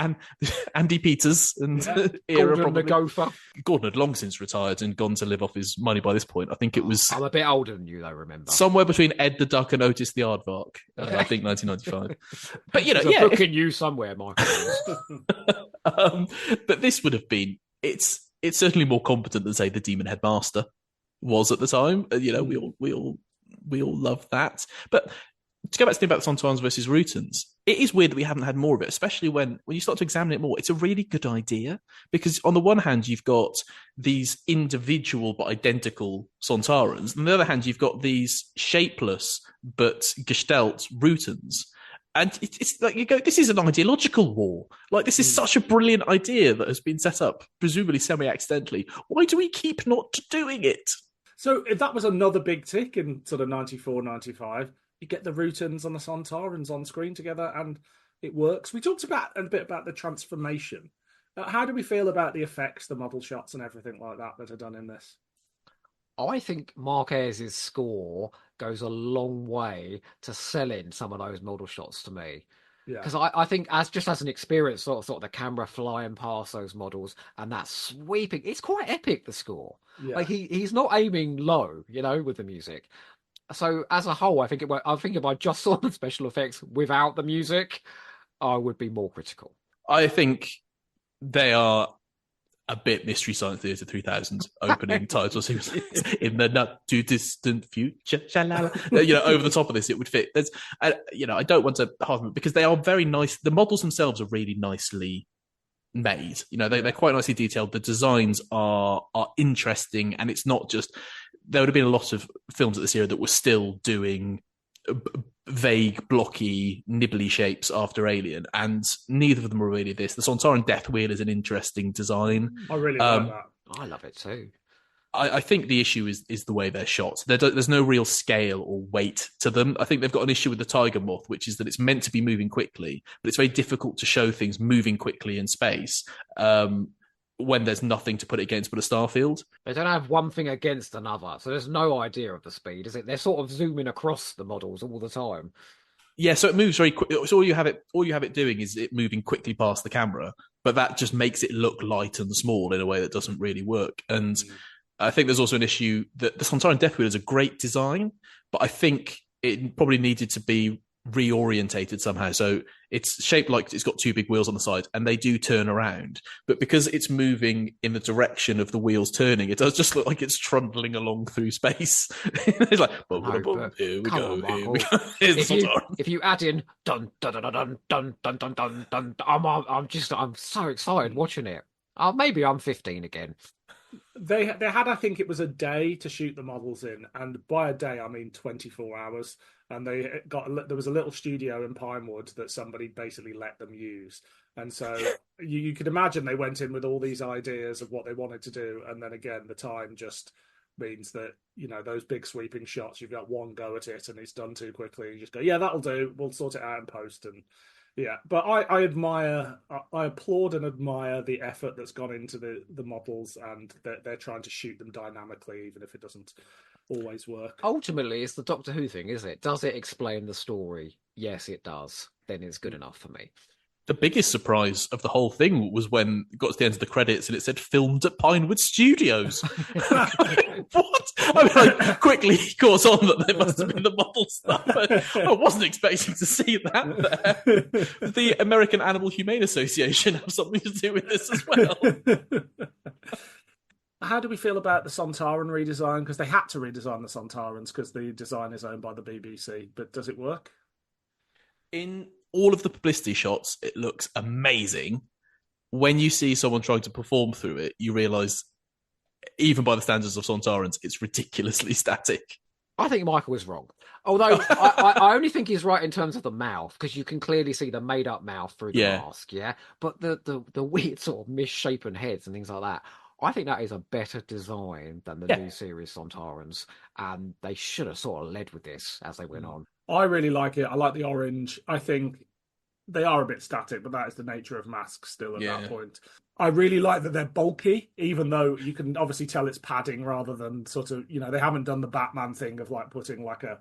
Andy Peters and era. Gordon the Gopher. Gordon had long since retired and gone to live off his money by this point. I think it was... I'm a bit older than you, though, remember. Somewhere between Ed the Duck and Otis the Aardvark, I think 1995. But, you know, there's a book in you somewhere, Michael. but this would have been... It's certainly more competent than, say, the Demon Headmaster was at the time. You know, we all love that. But... to go back to think about the Sontarans versus Rutens, it is weird that we haven't had more of it, especially when you start to examine it more. It's a really good idea because on the one hand, you've got these individual but identical Sontarans. On the other hand, you've got these shapeless but gestalt Rutens. And it's like you go, this is an ideological war. Like, this is such a brilliant idea that has been set up, presumably semi-accidentally. Why do we keep not doing it? So if that was another big tick in sort of 94, 95, you get the Rutens and the Sontarans on screen together and it works. We talked a bit about the transformation. How do we feel about the effects, the model shots and everything like that are done in this? I think Mark Ayres' score goes a long way to selling some of those model shots to me. Yeah, because I think as an experience, sort of the camera flying past those models and that sweeping, it's quite epic, the score. Yeah. Like he's not aiming low, you know, with the music. So as a whole, I think if I just saw the special effects without the music, I would be more critical. I think they are a bit Mystery Science Theater 3000 opening titles in the not too distant future. You know, over the top of this, it would fit. You know, I don't want to harm them because they are very nice. The models themselves are really nicely made. You know, they're quite nicely detailed. The designs are interesting, and it's not just. There would have been a lot of films at this era that were still doing vague, blocky, nibbly shapes after Alien, and neither of them were really this. The Sontaran Death Wheel is an interesting design. I really like that. I love it too. I think the issue is the way they're shot. There's no real scale or weight to them. I think they've got an issue with the Tiger Moth, which is that it's meant to be moving quickly, but it's very difficult to show things moving quickly in space. When there's nothing to put it against but a starfield. They don't have one thing against another, so there's no idea of the speed, is it? They're sort of zooming across the models all the time. Yeah, so it moves very quick. So all you have it doing is it moving quickly past the camera, but that just makes it look light and small in a way that doesn't really work. And I think there's also an issue that the Sontaran Death Wheel is a great design, but I think it probably needed to be reorientated somehow. So it's shaped like it's got two big wheels on the side and they do turn around, but because it's moving in the direction of the wheels turning, it does just look like it's trundling along through space. It's like here we go. If you add in dun dun dun dun dun dun dun dun dun, I'm so excited watching it. Oh, maybe I'm 15 again. They had, I think it was a day to shoot the models in, and by a day I mean 24 hours. And there was a little studio in Pinewood that somebody basically let them use, and so you could imagine they went in with all these ideas of what they wanted to do, and then again the time just means that those big sweeping shots, you've got one go at it and it's done too quickly. You just go, yeah, that'll do. We'll sort it out in post. And yeah, but I applaud and admire the effort that's gone into the models, and they're trying to shoot them dynamically, even if it doesn't always work. Ultimately, it's the Doctor Who thing, is it? Does it explain the story? Yes, it does. Then it's good enough for me. The biggest surprise of the whole thing was when it got to the end of the credits and it said filmed at Pinewood Studios. What? I mean, I quickly caught on that there must have been the model stuff. I wasn't expecting to see that there. The American Animal Humane Association have something to do with this as well. How do we feel about the Sontaran redesign? Because they had to redesign the Sontarans because the design is owned by the BBC. But does it work? In all of the publicity shots, it looks amazing. When you see someone trying to perform through it, you realise, even by the standards of Sontarans, it's ridiculously static. I think Michael was wrong. Although I only think he's right in terms of the mouth, because you can clearly see the made-up mouth through the mask, yeah? But the weird sort of misshapen heads and things like that, I think that is a better design than the new series Sontarans, and they should have sort of led with this as they went on. I really like it. I like the orange. I think they are a bit static, but that is the nature of masks still at that point. I really like that they're bulky, even though you can obviously tell it's padding rather than sort of, they haven't done the Batman thing of like putting like a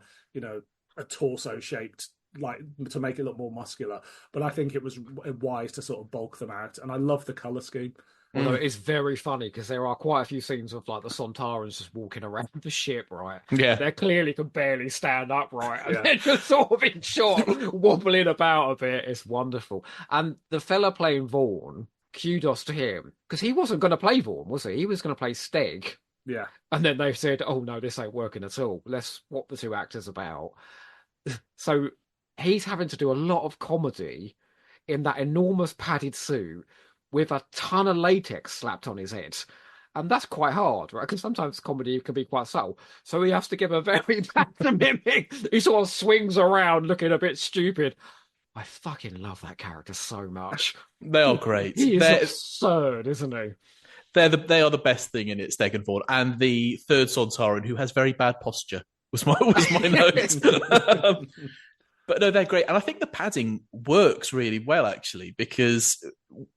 torso shaped, like to make it look more muscular. But I think it was wise to sort of bulk them out. And I love the color scheme. Although it's very funny because there are quite a few scenes of like the Sontarans just walking around the ship, right? Yeah. They clearly can barely stand upright. And they're just sort of in shot, wobbling about a bit. It's wonderful. And the fella playing Vaughn, kudos to him, because he wasn't going to play Vaughn, was he? He was going to play Steg. Yeah. And then they said, oh no, this ain't working at all. Let's swap the two actors about. So he's having to do a lot of comedy in that enormous padded suit with a ton of latex slapped on his head. And that's quite hard, right? Because sometimes comedy can be quite subtle. So he has to give a very pantomimic. He sort of swings around looking a bit stupid. I fucking love that character so much. They are great. He is absurd, isn't he? They are the best thing in it, Steg and Ford. And the third Sontaran, who has very bad posture, was my note. But no, they're great. And I think the padding works really well, actually, because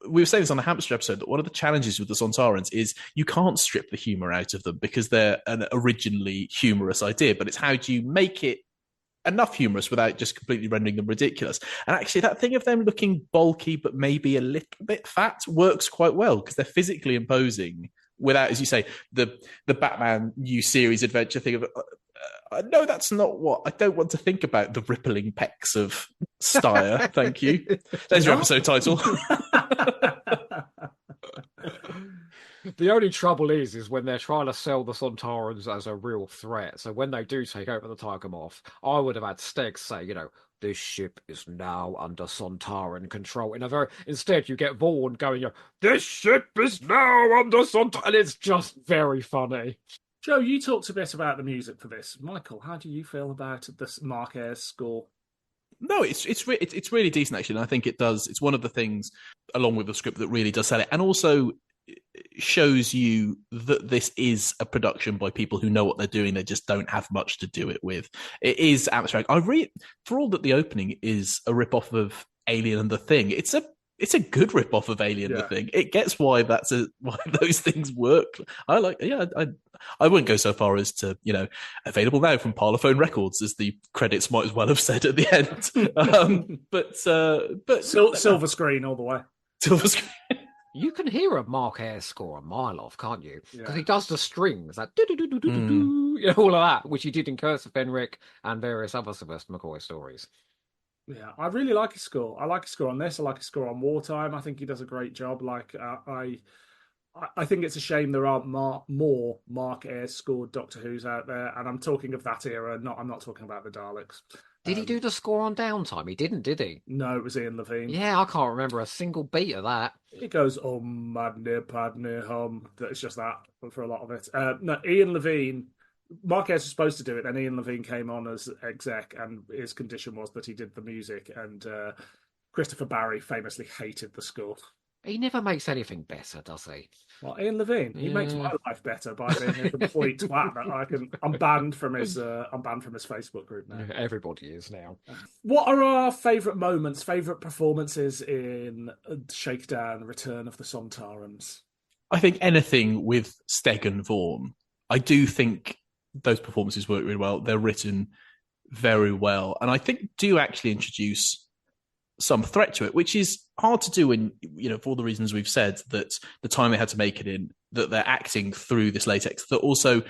we were saying this on the hamster episode, that one of the challenges with the Sontarans is you can't strip the humour out of them because they're an originally humorous idea, but it's how do you make it enough humorous without just completely rendering them ridiculous. And actually that thing of them looking bulky but maybe a little bit fat works quite well because they're physically imposing without, as you say, the Batman new series adventure thing of... no, that's not what... I don't want to think about the rippling pecs of Styre. Thank you. There's your episode title. The only trouble is when they're trying to sell the Sontarans as a real threat. So when they do take over the Tiger Moth, I would have had Steg say, this ship is now under Sontaran control. Instead, you get Vaughn going, this ship is now under Sontaran. And it's just very funny. Joe, you talked a bit about the music for this. Michael, how do you feel about this Mark Ayres score? No, it's really decent, actually. And I think it does. It's one of the things, along with the script, that really does sell it. And also shows you that this is a production by people who know what they're doing. They just don't have much to do it with. It is atmospheric. For all that the opening is a rip-off of Alien and The Thing, it's a good rip-off of Alien The Thing. It gets why those things work. I wouldn't go so far as to, available now from Parlophone Records, as the credits might as well have said at the end. But silver screen all the way. Silver screen. You can hear a Mark Ayres score a mile off, can't you? Because he does the strings, that do-do-do-do-do-do, all of that, which he did in Curse of Fenric and various other Sylvester McCoy stories. Yeah, I really like his score. I like his score on this. I like his score on Wartime. I think he does a great job. I think it's a shame there aren't more Mark Ayres scored Doctor Who's out there, and I'm talking of that era. I'm not talking about the Daleks. Did he do the score on Downtime? He didn't, did he? No, it was Ian Levine. Yeah, I can't remember a single beat of that. It goes, oh, madne, padne, hum. It's just that for a lot of it. No, Ian Levine, Marquez was supposed to do it, and Ian Levine came on as exec, and his condition was that he did the music, and Christopher Barry famously hated the score. He never makes anything better, does he? Well, Ian Levine, he makes my life better by being a complete twat. That I'm banned from his Facebook group now. Everybody is now. What are our favourite moments, favourite performances in Shakedown, Return of the Sontarans? I think anything with Steg and Vaughan, I do think those performances work really well. They're written very well, and I think do actually introduce some threat to it, which is hard to do when, for all the reasons we've said, that the time they had to make it in, that they're acting through this latex, that also,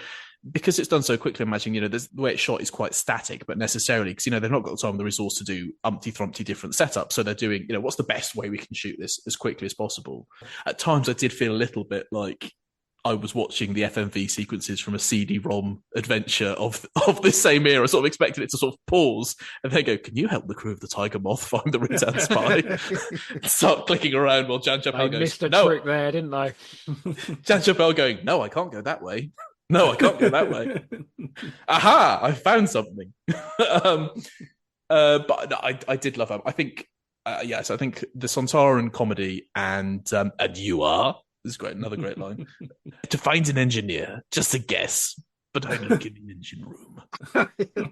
because it's done so quickly, imagine, the way it's shot is quite static, but necessarily, because, they've not got the time and the resource to do umpty-thrumpty different setups. So they're doing, what's the best way we can shoot this as quickly as possible? At times I did feel a little bit like I was watching the FMV sequences from a CD-ROM adventure of this same era, sort of expecting it to sort of pause and then go, can you help the crew of the Tiger Moth find the Return spy? Start clicking around while Jan Chappell goes, missed a no. trick there, didn't they? Jan Chappell going, no, I can't go that way. No, I can't go that way. Aha, I found something. But no, I did love him. I think, yes, I think the Sontaran comedy and you are, this is great. Another great line. To find an engineer, just a guess, but I look in the engine room.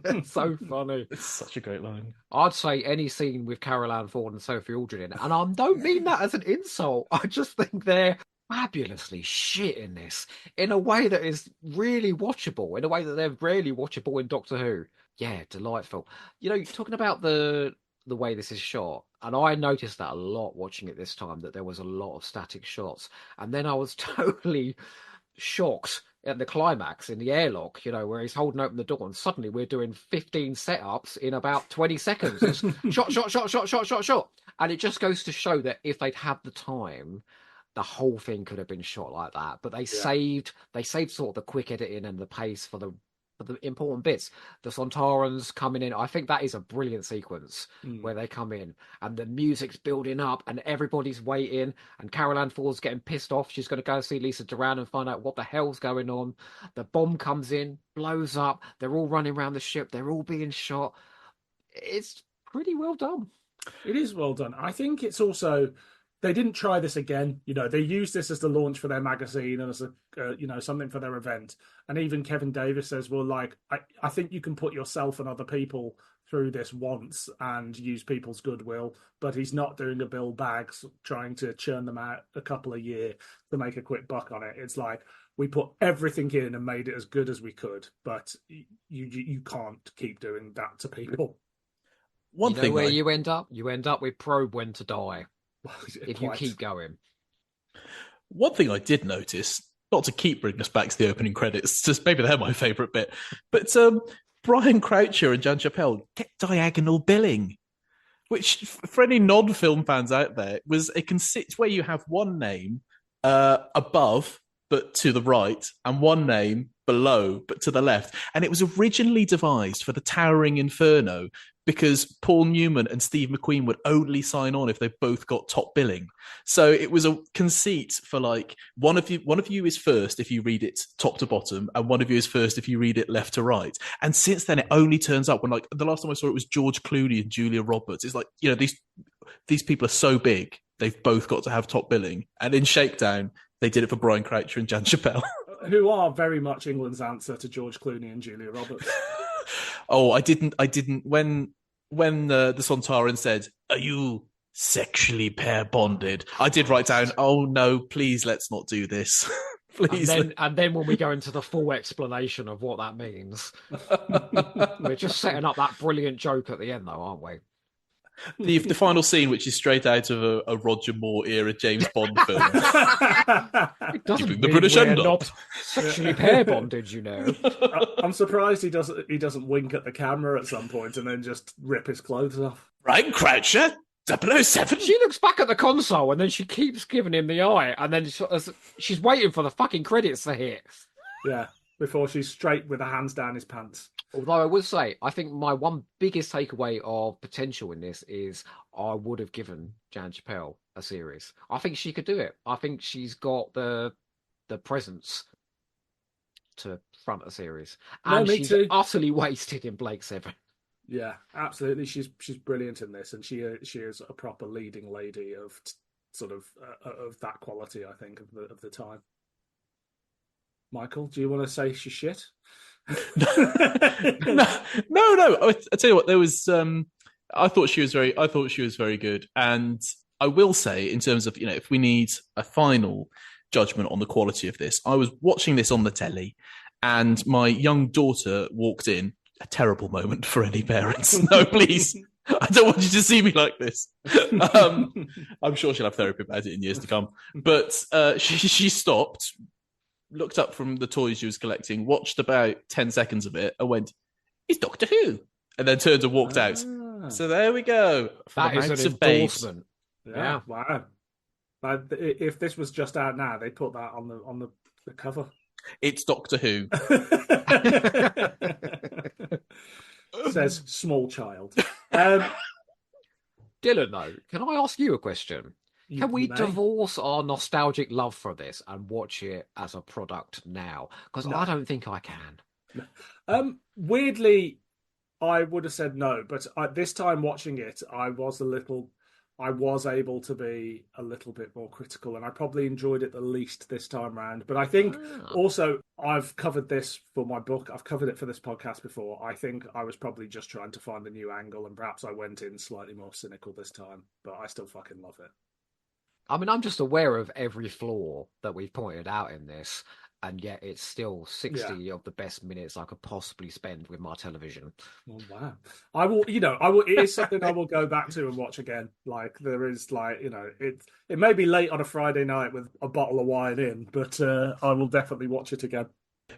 That's so funny. It's such a great line. I'd say any scene with Carole Ann Ford and Sophie Aldred in it, and I don't mean that as an insult. I just think they're fabulously shit in this, in a way that is really watchable, in a way that they're rarely watchable in Doctor Who. Yeah, delightful. Talking about the way this is shot, and I noticed that a lot watching it this time, that there was a lot of static shots, and then I was totally shocked at the climax in the airlock, where he's holding open the door, and suddenly we're doing 15 setups in about 20 seconds. It's shot, shot, shot, shot, shot, shot, shot. And it just goes to show that if they'd had the time, the whole thing could have been shot like that. But they saved sort of the quick editing and the pace for the important bits. The Sontarans coming in, I think that is a brilliant sequence where they come in and the music's building up and everybody's waiting, and Carole Ann Ford's getting pissed off. She's going to go see Lisa Duran and find out what the hell's going on. The bomb comes in, blows up. They're all running around the ship. They're all being shot. It's pretty well done. It is well done. I think it's also, they didn't try this again. They used this as the launch for their magazine and as a, something for their event. And even Kevin Davies says, well, I think you can put yourself and other people through this once and use people's goodwill, but he's not doing a Bill Baggs trying to churn them out a couple a year to make a quick buck on it. It's like, we put everything in and made it as good as we could, but you can't keep doing that to people. One thing where you end up with Probe When to Die. If you keep going. One thing I did notice, not to keep bringing us back to the opening credits, just maybe they're my favourite bit, but Brian Croucher and Jan Chappell get diagonal billing, which for any non-film fans out there was a conceit where you have one name above but to the right and one name below but to the left, and it was originally devised for the Towering Inferno because Paul Newman and Steve McQueen would only sign on if they both got top billing. So it was a conceit for one of you is first if you read it top to bottom, and one of you is first if you read it left to right. And since then, it only turns up when the last time I saw it was George Clooney and Julia Roberts. It's like, these people are so big, they've both got to have top billing. And in Shakedown, they did it for Brian Croucher and Jan Chappell. Who are very much England's answer to George Clooney and Julia Roberts. Oh, I didn't. When the Sontaran said, "Are you sexually pair bonded?" I did write down, "Oh no, please let's not do this." Please. And then when we go into the full explanation of what that means, we're just setting up that brilliant joke at the end, though, aren't we? The final scene, which is straight out of a Roger Moore era James Bond film. It doesn't mean the British end not sexually pair bonded, I'm surprised he doesn't wink at the camera at some point and then just rip his clothes off. Brian Croucher, 007. She looks back at the console and then she keeps giving him the eye, and then she's waiting for the fucking credits to hit. Yeah, before she's straight with her hands down his pants. Although I would say, I think my one biggest takeaway of potential in this is I would have given Jan Chappell a series. I think she could do it. I think she's got the presence to front a series, and me she's too. utterly wasted in Blake Seven. Yeah, absolutely. She's brilliant in this, and she is a proper leading lady of sort of that quality. I think of the time. Michael, do you want to say she's shit? No. I tell you what, there was. I thought she was very good, and I will say, in terms of if we need a final judgment on the quality of this, I was watching this on the telly, and my young daughter walked in. A terrible moment for any parents. No, please. I don't want you to see me like this. I'm sure she'll have therapy about it in years to come. But she stopped, looked up from the toys she was collecting, watched about 10 seconds of it, and went, "It's Doctor Who," and then turned and walked out. So there we go. That is an endorsement. Yeah. Wow. If this was just out now, they'd put that on the cover. It's Doctor Who. Says small child. Dylan, though, can I ask you a question? Can we divorce our nostalgic love for this and watch it as a product now? Because I don't think I can. Weirdly, I would have said no, but this time watching it, I was able to be a little bit more critical, and I probably enjoyed it the least this time round. But I think also I've covered this for my book. I've covered it for this podcast before. I think I was probably just trying to find a new angle, and perhaps I went in slightly more cynical this time, but I still fucking love it. I mean, I'm just aware of every flaw that we've pointed out in this, and yet it's still 60 of the best minutes I could possibly spend with my television. Oh, wow. I will, it is something I will go back to and watch again. Like, there is, it may be late on a Friday night with a bottle of wine in, but I will definitely watch it again.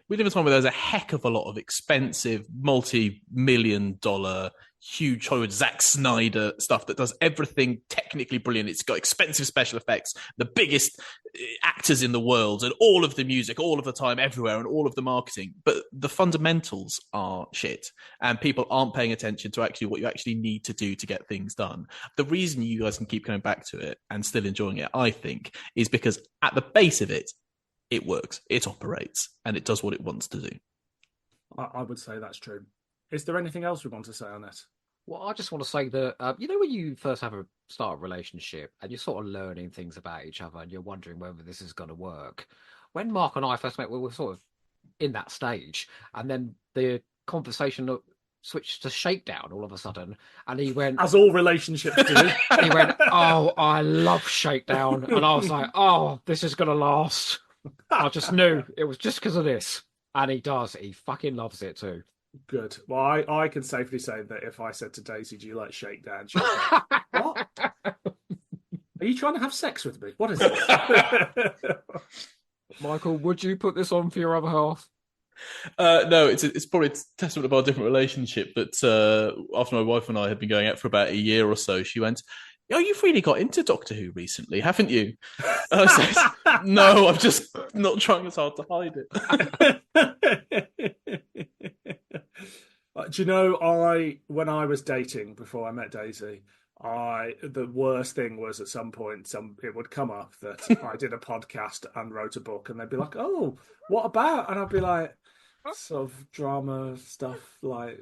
We live in a time where there's a heck of a lot of expensive, multi-million-dollar, huge Hollywood Zack Snyder stuff that does everything technically brilliant. It's got expensive special effects, the biggest actors in the world, and all of the music, all of the time, everywhere, and all of the marketing. But the fundamentals are shit, and people aren't paying attention to actually what you actually need to do to get things done. The reason you guys can keep going back to it and still enjoying it, I think, is because at the base of it, it works, it operates, and it does what it wants to do. I would say that's true. Is there anything else we want to say on it? Well, I just want to say that, when you first start a relationship and you're sort of learning things about each other and you're wondering whether this is going to work. When Mark and I first met, we were sort of in that stage, and then the conversation switched to Shakedown all of a sudden, and he went, as all relationships do. He went, "Oh, I love Shakedown," and I was like, "Oh, this is going to last." I just knew it was just because of this. And he does. He fucking loves it too. Good. Well, I can safely say that if I said to Daisy, "Do you like Shakedown?" she'd go, "What? Are you trying to have sex with me? What is it?" Michael, would you put this on for your other half? No, it's probably a testament of our different relationship. But after my wife and I had been going out for about a year or so, she went, "Oh, you've really got into Doctor Who recently, haven't you?" And I said, "No, I'm just not trying as hard to hide it." Do you know, when I was dating before I met Daisy, the worst thing was at some point it would come up that I did a podcast and wrote a book, and they'd be like, "Oh, what about?" And I'd be like, sort of drama stuff, like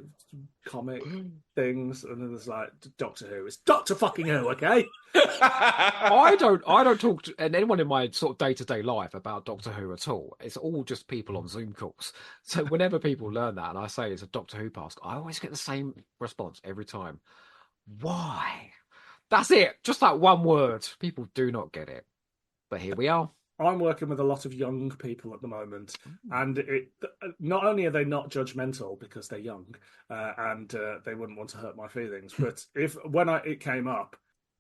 comic things, and then there's like Doctor Who. It's Doctor fucking Who, okay? I don't talk to anyone in my sort of day-to-day life about Doctor Who at all. It's all just people on Zoom calls. So whenever people learn that and I say it's a Doctor Who podcast, I always get the same response every time. Why? That's it. Just that one word. People do not get it. But here we are. I'm working with a lot of young people at the moment, and not only are they not judgmental because they're young and they wouldn't want to hurt my feelings, but when it came up,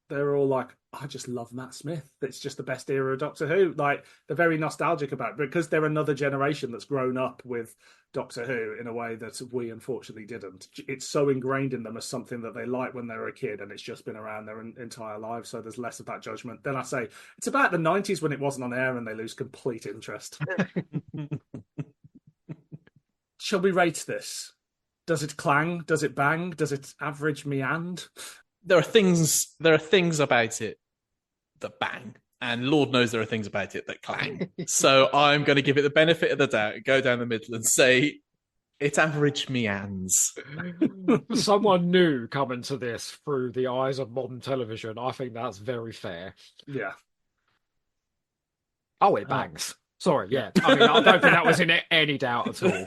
they were all like, "I just love Matt Smith. It's just the best era of Doctor Who." Like, they're very nostalgic about it because they're another generation that's grown up with Doctor Who in a way that we unfortunately didn't. It's so ingrained in them as something that they liked when they were a kid, and it's just been around their entire lives. So there's less of that judgment. Then I say it's about the 90s when it wasn't on air and they lose complete interest. Shall we rate this? Does it clang? Does it bang? Does it average meand? There are things about it that bang, and Lord knows there are things about it that clang. So I'm going to give it the benefit of the doubt, go down the middle, and say it average meands. Someone new coming to this through the eyes of modern television. I think that's very fair. Yeah. Oh, it bangs. Sorry, yeah. I mean, I don't think that was in any doubt at all.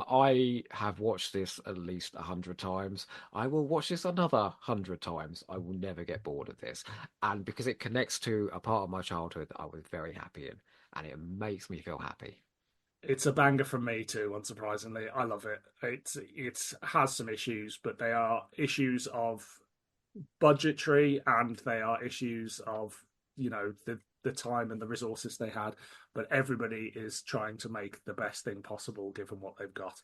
I have watched this at least 100 times. I will watch this another 100 times. I will never get bored of this. And because it connects to a part of my childhood I was very happy in, and it makes me feel happy. It's a banger from me too, unsurprisingly. I love it. It has some issues, but they are issues of budgetary, and they are issues of, the time and the resources they had. But everybody is trying to make the best thing possible given what they've got.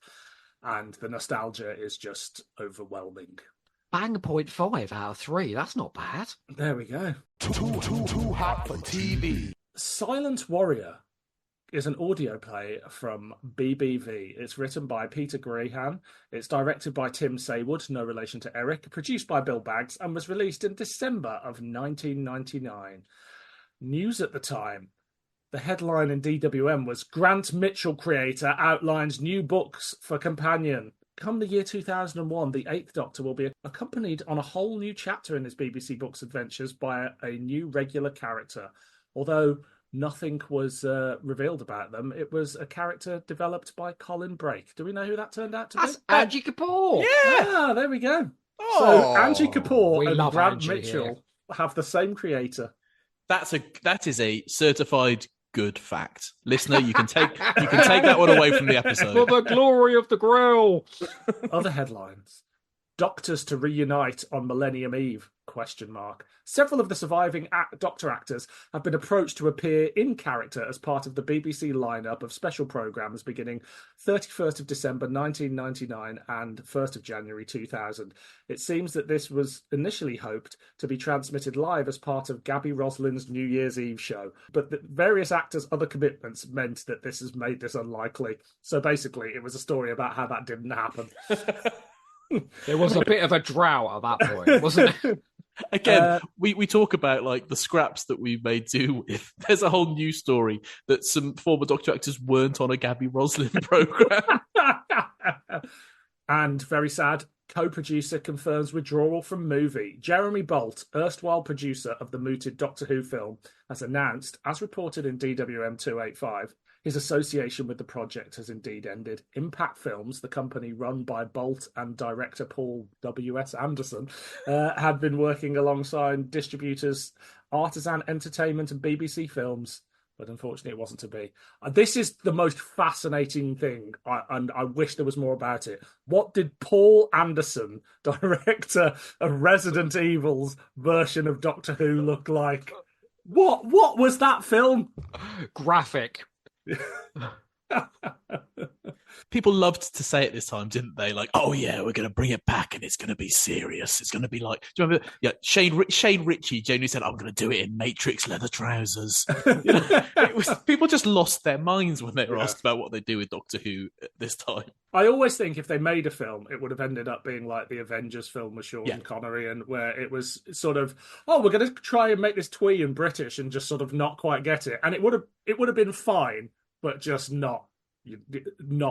And the nostalgia is just overwhelming. Bang 0.5 out of 3. That's not bad. There we go. Too hot for TV. Silent Warrior is an audio play from BBV. It's written by Peter Grehan. It's directed by Tim Saward, no relation to Eric, produced by Bill Baggs, and was released in December of 1999. News at the time. The headline in DWM was Grant Mitchell creator outlines new books for companion. Come the year 2001, the Eighth Doctor will be accompanied on a whole new chapter in his BBC Books adventures by a new regular character. Although nothing was revealed about them, it was a character developed by Colin Brake. Do we know who that turned out to be? That's Angie Kapoor. Yeah, there we go. Oh, so Angie Kapoor and Grant Angie Mitchell here. have the same creator. that is a certified good fact. Listener, you can take that one away from the episode. For the glory of the Grail. Other headlines. Doctors to reunite on Millennium Eve? ? Several of the surviving Doctor actors have been approached to appear in character as part of the BBC lineup of special programmes beginning 31st of December 1999 and 1st of January 2000. It seems that this was initially hoped to be transmitted live as part of Gabby Roslin's New Year's Eve show, but the various actors' other commitments meant that this has made this unlikely. So basically, it was a story about how that didn't happen. There was a bit of a drought at that point, wasn't it? Again, we talk about like the scraps that we made do with. There's a whole new story that some former Doctor actors weren't on a Gabby Roslin programme. And very sad, co-producer confirms withdrawal from movie. Jeremy Bolt, erstwhile producer of the mooted Doctor Who film, has announced, as reported in DWM 285, his association with the project has indeed ended. Impact Films, the company run by Bolt and director Paul W.S. Anderson, had been working alongside distributors Artisan Entertainment and BBC Films, but unfortunately it wasn't to be. This is the most fascinating thing, and I wish there was more about it. What did Paul Anderson, director of Resident Evil's version of Doctor Who, look like? What was that film? Graphic. People loved to say it this time, didn't they? Like, oh yeah, we're going to bring it back and it's going to be serious. It's going to be like, do you remember? Yeah, Shane Ritchie genuinely said, I'm going to do it in Matrix leather trousers. People just lost their minds when they were asked about what they do with Doctor Who at this time. I always think if they made a film, it would have ended up being like the Avengers film with Sean Connery, and where it was sort of, oh, we're going to try and make this twee and British and just sort of not quite get it, and it would have been fine, but just not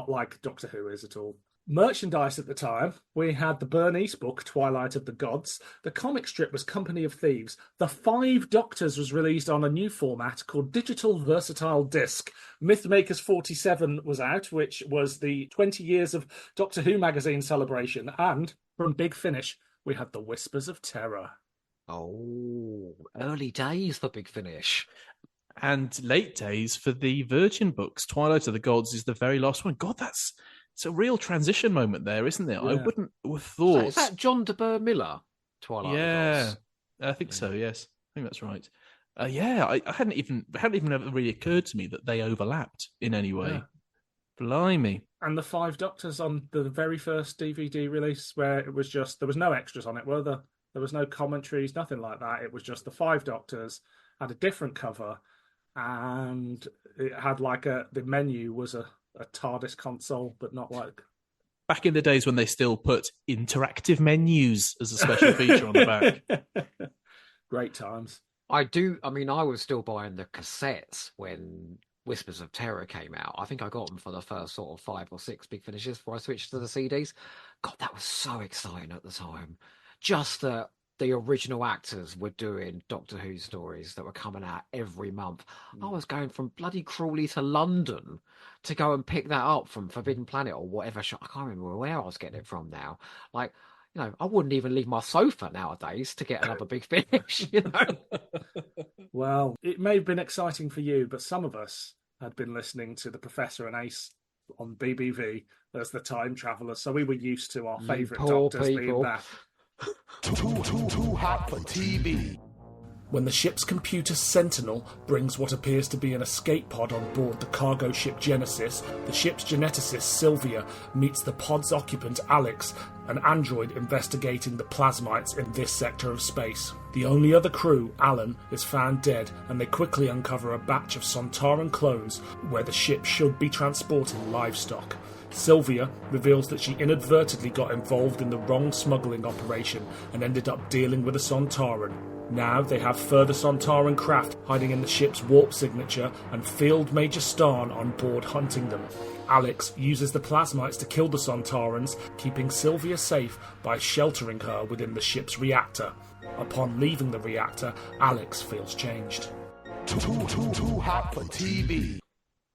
like Doctor Who is at all. Merchandise at the time, we had the Bernice book, Twilight of the Gods. The comic strip was Company of Thieves. The Five Doctors was released on a new format called Digital Versatile Disc. Mythmakers 47 was out, which was the 20 years of Doctor Who magazine celebration. And from Big Finish, we had The Whispers of Terror. Oh, early days for Big Finish. And late days for the Virgin books. Twilight of the Gods is the very last one. God, it's a real transition moment there, isn't it? Yeah. I wouldn't have thought. Is that John de Burgh Miller? Twilight of the Gods? I think so. Yes, I think that's right. I hadn't even really occurred to me that they overlapped in any way. Yeah. Blimey! And the Five Doctors on the very first DVD release, where it was just there was no extras on it, were there? There was no commentaries, nothing like that. It was just the Five Doctors, had a different cover, and it had like the menu was a TARDIS console, but not like Back in the days when they still put interactive menus as a special feature on the back. Great times. I was still buying the cassettes when Whispers of Terror came out. I think I got them for the first sort of 5 or 6 big finishes before I switched to the CDs. God, that was so exciting at the time. Just that the original actors were doing Doctor Who stories that were coming out every month. I was going from bloody Crawley to London to go and pick that up from Forbidden Planet or whatever shop. I can't remember where I was getting it from now. Like, I wouldn't even leave my sofa nowadays to get another big finish, Well, it may have been exciting for you, but some of us had been listening to The Professor and Ace on BBV as the time travellers, so we were used to our favourite doctors being back. Too hot for TV. When the ship's computer Sentinel brings what appears to be an escape pod on board the cargo ship Genesis, the ship's geneticist Sylvia meets the pod's occupant Alex, an android investigating the plasmites in this sector of space. The only other crew, Alan, is found dead, and they quickly uncover a batch of Sontaran clones where the ship should be transporting livestock. Sylvia reveals that she inadvertently got involved in the wrong smuggling operation and ended up dealing with a Sontaran. Now they have further Sontaran craft hiding in the ship's warp signature and Field Major Starn on board hunting them. Alex uses the plasmites to kill the Sontarans, keeping Sylvia safe by sheltering her within the ship's reactor. Upon leaving the reactor, Alex feels changed. Too hot for TV.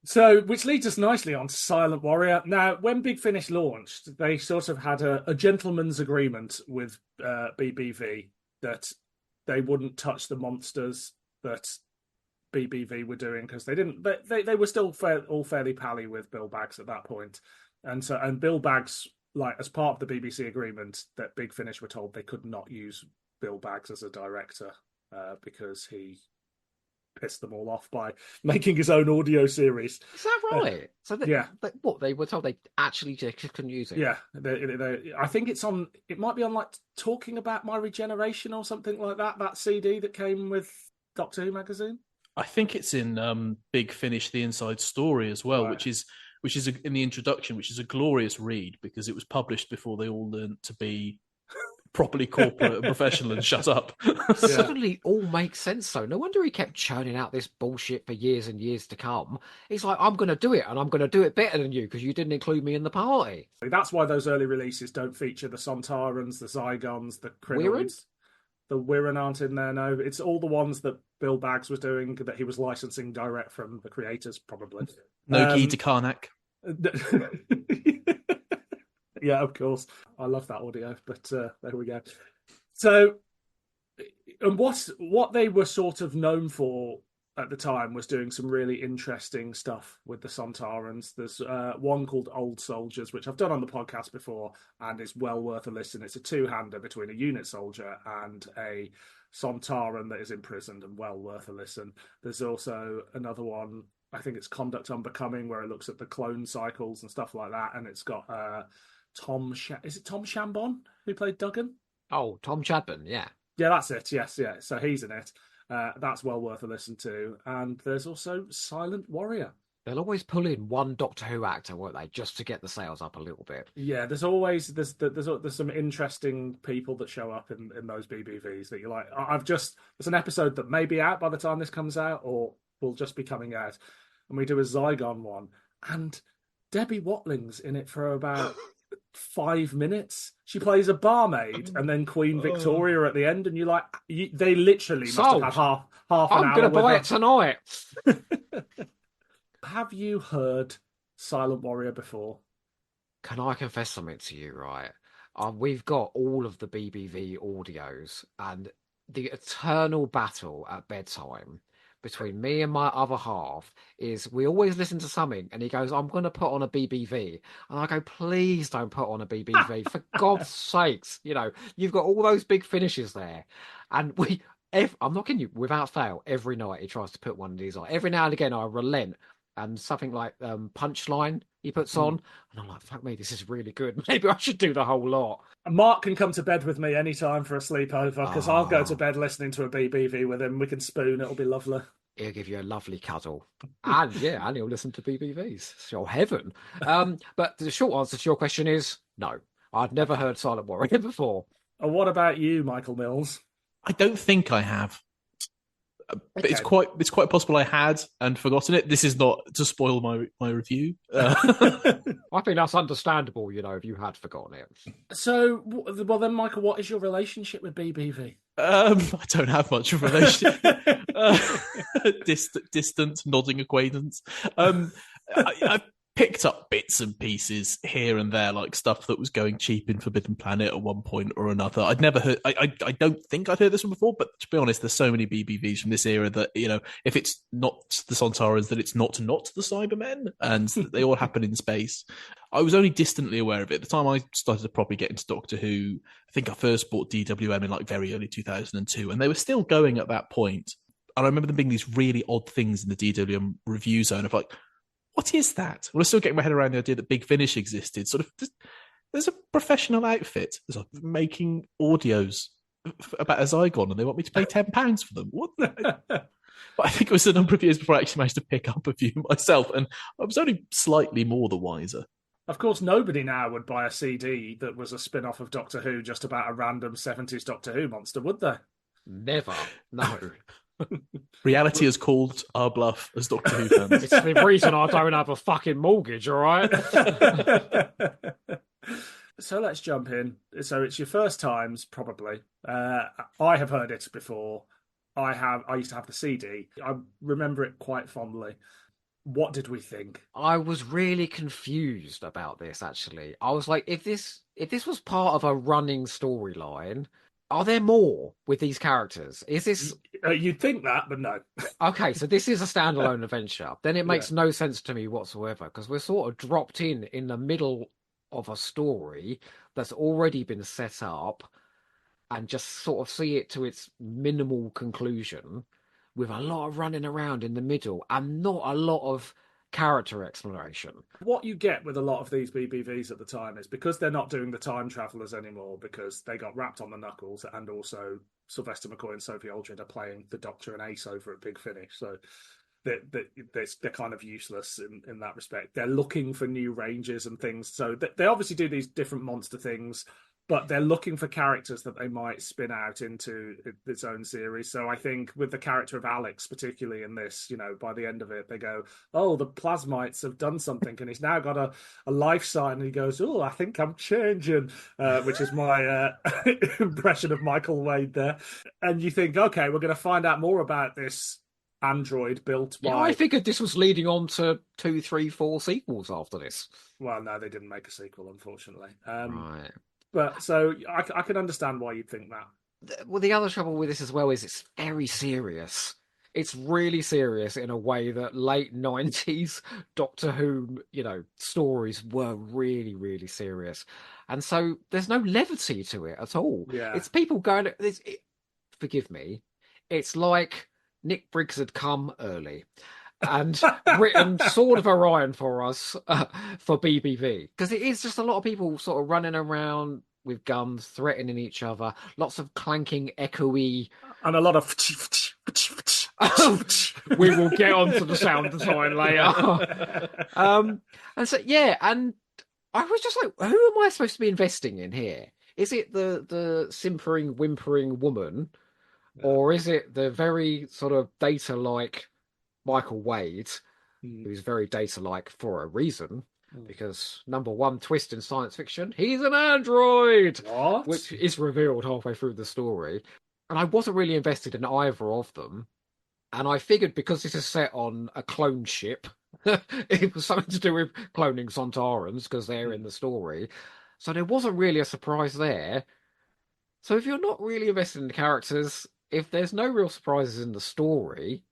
So, which leads us nicely on to Silent Warrior. Now, when Big Finish launched, they sort of had a gentleman's agreement with BBV that they wouldn't touch the monsters that BBV were doing because they didn't. They were still all fairly pally with Bill Baggs at that point, and Bill Baggs, like as part of the BBC agreement, that Big Finish were told they could not use Bill Baggs as a director because he pissed them all off by making his own audio series. Is that right? They were told they actually just couldn't use it. Yeah, I think it's on. It might be on like Talking About My Regeneration or something like that. That CD that came with Doctor Who magazine. I think it's in Big Finish: The Inside Story as well, right. which is in the introduction, which is a glorious read because it was published before they all learned to be properly corporate and professional and shut up. Suddenly all makes sense though. No wonder he kept churning out this bullshit for years and years to come. He's like, I'm going to do it and I'm going to do it better than you because you didn't include me in the party. That's why those early releases don't feature the Sontarans, the Zygons, the Krynoids. The Wirren aren't in there, no. It's all the ones that Bill Baggs was doing that he was licensing direct from the creators, probably. No Guy de Karnak. Yeah, of course. I love that audio, but there we go. So, and what they were sort of known for at the time was doing some really interesting stuff with the Sontarans. There's one called Old Soldiers, which I've done on the podcast before, and is well worth a listen. It's a two-hander between a unit soldier and a Sontaran that is imprisoned, and well worth a listen. There's also another one, I think it's Conduct Unbecoming, where it looks at the clone cycles and stuff like that, and it's got... is it Tom Chambon who played Duggan? Oh, Tom Chadbourne, yeah. Yeah, that's it. Yes, yeah. So he's in it. That's well worth a listen to. And there's also Silent Warrior. They'll always pull in one Doctor Who actor, won't they, just to get the sales up a little bit? Yeah, there's some interesting people that show up in those BBVs that you're like, there's an episode that may be out by the time this comes out, or will just be coming out, and we do a Zygon one, and Debbie Watling's in it for about 5 minutes. She plays a barmaid and then Queen Victoria at the end, and you're like, they literally must have had half an hour. I'm going to buy it tonight. Have you heard Silent Warrior before? Can I confess something to you, right? We've got all of the BBV audios, and the eternal battle at bedtime between me and my other half is we always listen to something and he goes, I'm going to put on a BBV. And I go, please don't put on a BBV. For God's sakes, you've got all those big finishes there. And I'm not kidding you, without fail, every night he tries to put one of these on. Every now and again I relent, and something like Punchline he puts on, and I'm like, fuck me, this is really good. Maybe I should do the whole lot. Mark can come to bed with me anytime for a sleepover, because I'll go to bed listening to a BBV with him. We can spoon, it'll be lovely. he'll give you a lovely cuddle. And he'll listen to BBVs. It's your heaven. But the short answer to your question is no. I've never heard Silent Warrior before. And what about you, Michael Mills? I don't think I have. But Okay. it's quite possible I had and forgotten it. This is not to spoil my review. I think that's understandable, if you had forgotten it. So, well then, Michael, what is your relationship with BBV? I don't have much of a relationship. Distant, nodding acquaintance. I picked up bits and pieces here and there, like stuff that was going cheap in Forbidden Planet at one point or another. I'd never heard. I don't think I'd heard this one before, but to be honest, there's so many BBVs from this era that if it's not the Sontarans, that it's not the Cybermen, and they all happen in space. I was only distantly aware of it at the time I started to properly get into Doctor Who. I think I first bought DWM in like very early 2002, and they were still going at that point. And I remember them being these really odd things in the DWM review zone of like, what is that? Well, I'm still getting my head around the idea that Big Finish existed. Sort of, there's a professional outfit making audios about a Zygon, and they want me to pay £10 for them. What? But I think it was a number of years before I actually managed to pick up a few myself, and I was only slightly more the wiser. Of course, nobody now would buy a CD that was a spin-off of Doctor Who just about a random 70s Doctor Who monster, would they? Never. No. Reality has called our bluff as Doctor Who fans. It's the reason I don't have a fucking mortgage, all right? So let's jump in. So it's your first times, probably. I have heard it before. I used to have the CD. I remember it quite fondly. What did we think? I was really confused about this, actually. I was like, if this was part of a running storyline, are there more with these characters? Is this... You'd think that, but no. Okay, so this is a standalone adventure. Then it makes no sense to me whatsoever, because we're sort of dropped in the middle of a story that's already been set up, and just sort of see it to its minimal conclusion with a lot of running around in the middle and not a lot of character exploration. What you get with a lot of these BBVs at the time is because they're not doing the time travelers anymore, because they got wrapped on the knuckles, and also Sylvester McCoy and Sophie Aldred are playing the Doctor and Ace over at Big Finish, so they're kind of useless in that respect. They're looking for new ranges and things, so they obviously do these different monster things, but they're looking for characters that they might spin out into its own series. So I think with the character of Alex, particularly in this, by the end of it, they go, oh, the plasmites have done something, and he's now got a life sign, and he goes, oh, I think I'm changing, which is my impression of Michael Wade there. And you think, okay, we're going to find out more about this android built by... Yeah, I figured this was leading on to 2, 3, 4 sequels after this. Well, no, they didn't make a sequel, unfortunately. Right. But so I can understand why you'd think that. Well, the other trouble with this as well is it's very serious. It's really serious in a way that late 90s Doctor Who, stories were really, really serious. And so there's no levity to it at all. Yeah. It's people going... forgive me. It's like Nick Briggs had come early and written Sword of Orion for us for BBV. Because it is just a lot of people sort of running around with guns, threatening each other, lots of clanking, echoey... And a lot of... We will get onto the sound design later. And so, and I was just like, who am I supposed to be investing in here? Is it the simpering, whimpering woman? Or is it the very sort of Data-like Michael Wade, who's very Data-like for a reason? Because number one twist in science fiction, he's an android! What? Which is revealed halfway through the story. And I wasn't really invested in either of them. And I figured because this is set on a clone ship, it was something to do with cloning Sontarans, because they're in the story. So there wasn't really a surprise there. So if you're not really invested in the characters, if there's no real surprises in the story,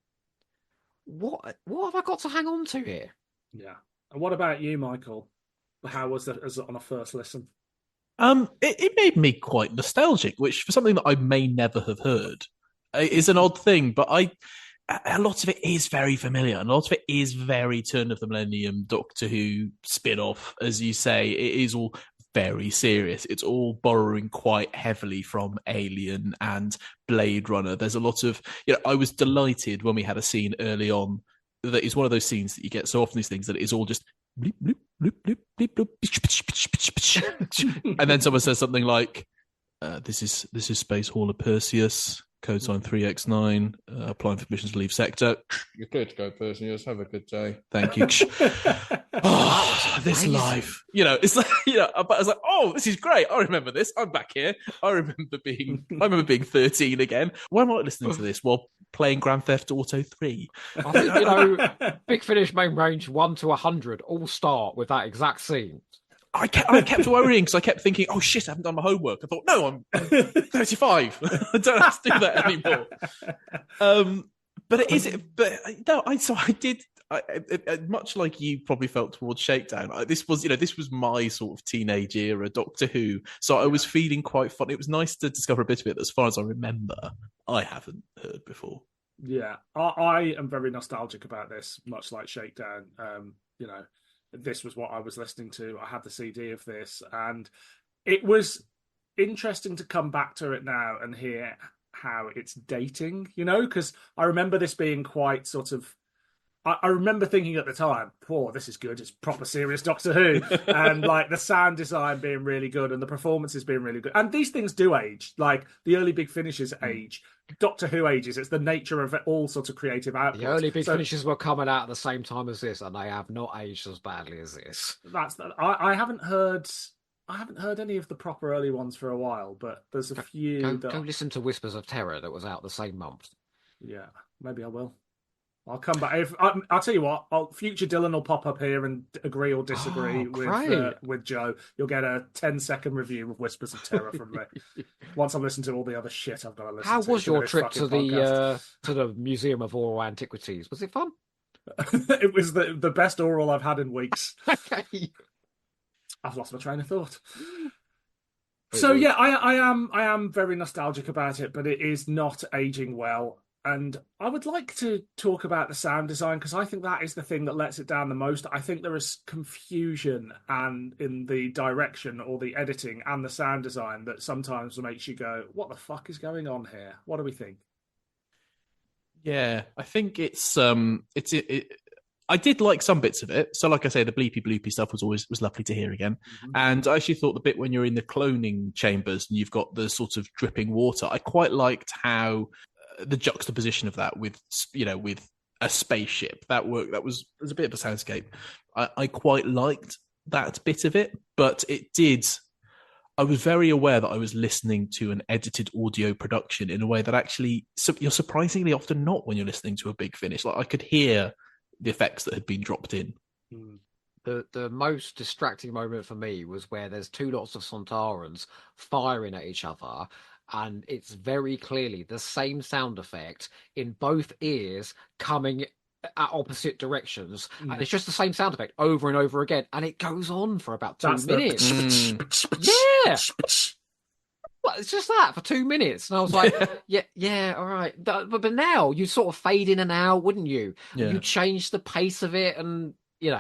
what have I got to hang on to here? Yeah. And what about you, Michael? How was that as on a first listen? It made me quite nostalgic, which for something that I may never have heard is an odd thing, but a lot of it is very familiar, and a lot of it is very Turn of the Millennium Doctor Who spin-off, as you say. It is all very serious. It's all borrowing quite heavily from Alien and Blade Runner. There's a lot of, I was delighted when we had a scene early on that is one of those scenes that you get so often, these things, that it is all just bleep, bleep, bleep, bleep, bleep, bleep, and then someone says something like, this is Space Hauler Perseus, code sign 3X9, applying for permission to leave sector. You're good to go, Perseus. Have a good day. Thank you. This life. It's like, but I was like, oh, this is great. I remember this. I'm back here. I remember being 13 again. Why am I listening to this while playing Grand Theft Auto 3? I think, Big Finish main range 1 to 100 all start with that exact scene. I kept worrying because I kept thinking, oh shit, I haven't done my homework. I thought, no, I'm 35. I don't have to do that anymore. But it is. But no, I did. Much like you probably felt towards Shakedown. This was my sort of teenage era Doctor Who. So I was feeling quite fun. It was nice to discover a bit of it. As far as I remember, I haven't heard before. Yeah, I am very nostalgic about this, much like Shakedown. This was what I was listening to. I had the CD of this, and it was interesting to come back to it now and hear how it's dating, because I remember this being quite sort of, I remember thinking at the time, this is good. It's proper serious Doctor Who. And like the sound design being really good and the performances being really good. And these things do age. Like the early Big Finishes age. Doctor Who ages. It's the nature of all sorts of creative outputs. The early Big Finishes were coming out at the same time as this, and they have not aged as badly as this. I haven't heard any of the proper early ones for a while, but there's a few. Go listen to Whispers of Terror that was out the same month. Yeah, maybe I will. I'll come back. I'll tell you what, future Dylan will pop up here and agree or disagree with Joe. You'll get a 10-second review of Whispers of Terror from me. Once I've listened to all the other shit I've got to listen to. How was your trip to the Museum of Oral Antiquities? Was it fun? It was the best oral I've had in weeks. Okay. I've lost my train of thought. So yeah, I am very nostalgic about it, but it is not aging well. And I would like to talk about the sound design because I think that is the thing that lets it down the most. I think there is confusion and in the direction or the editing and the sound design that sometimes makes you go, what the fuck is going on here? What do we think? Yeah, I think it's I did like some bits of it. So like I say, the bleepy bloopy stuff was lovely to hear again. Mm-hmm. And I actually thought the bit when you're in the cloning chambers and you've got the sort of dripping water, I quite liked how the juxtaposition of that with a spaceship that worked. That was a bit of a soundscape. I quite liked that bit of it, but it did. I was very aware that I was listening to an edited audio production in a way that actually you're surprisingly often not when you're listening to a Big Finish. Like I could hear the effects that had been dropped in. The most distracting moment for me was where there's two lots of Sontarans firing at each other, and it's very clearly the same sound effect in both ears coming at opposite directions, and it's just the same sound effect over and over again, and it goes on for about 2 minutes. Yeah. Well, it's just that for 2 minutes, and I was like, yeah, all right. But now you sort of fade in and out, wouldn't you? Yeah. You change the pace of it, and you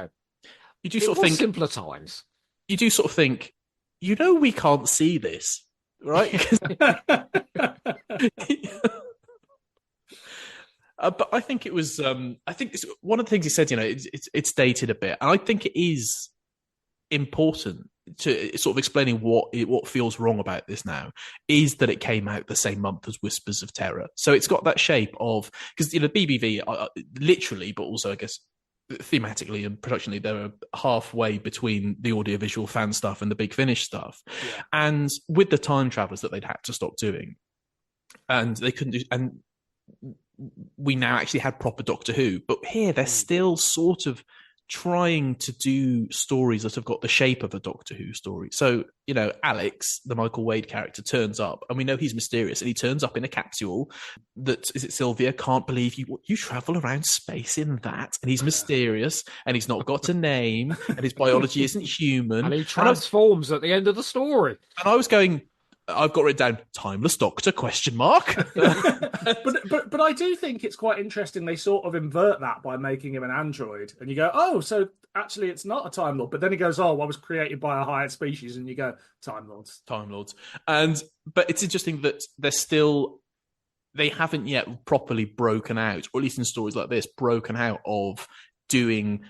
do sort of think simpler times. You do sort of think, we can't see this, right? But I think it was. I think it's one of the things he said. It's dated a bit, and I think it is important to sort of explaining what feels wrong about this now is that it came out the same month as Whispers of Terror. So it's got that shape of, because BBV literally, but also I guess thematically and productionally, they're halfway between the audiovisual fan stuff and the Big Finish stuff. Yeah. And with the time travelers that they'd had to stop doing, and they couldn't do, and we now actually had proper Doctor Who, but here they're still sort of trying to do stories that have got the shape of a Doctor Who story. So, Alex, the Michael Wade character, turns up, and we know he's mysterious, and he turns up in a capsule that, is it Sylvia, can't believe you travel around space in that, and he's mysterious, and he's not got a name, and his biology isn't human. And he transforms at the end of the story. And I was going, I've got written down, timeless Doctor, ? But I do think it's quite interesting they sort of invert that by making him an android. And you go, oh, so actually it's not a Time Lord. But then he goes, oh, I was created by a higher species, and you go, Time Lords. Time Lords. But it's interesting that they haven't yet properly broken out, or at least in stories like this, broken out of doing.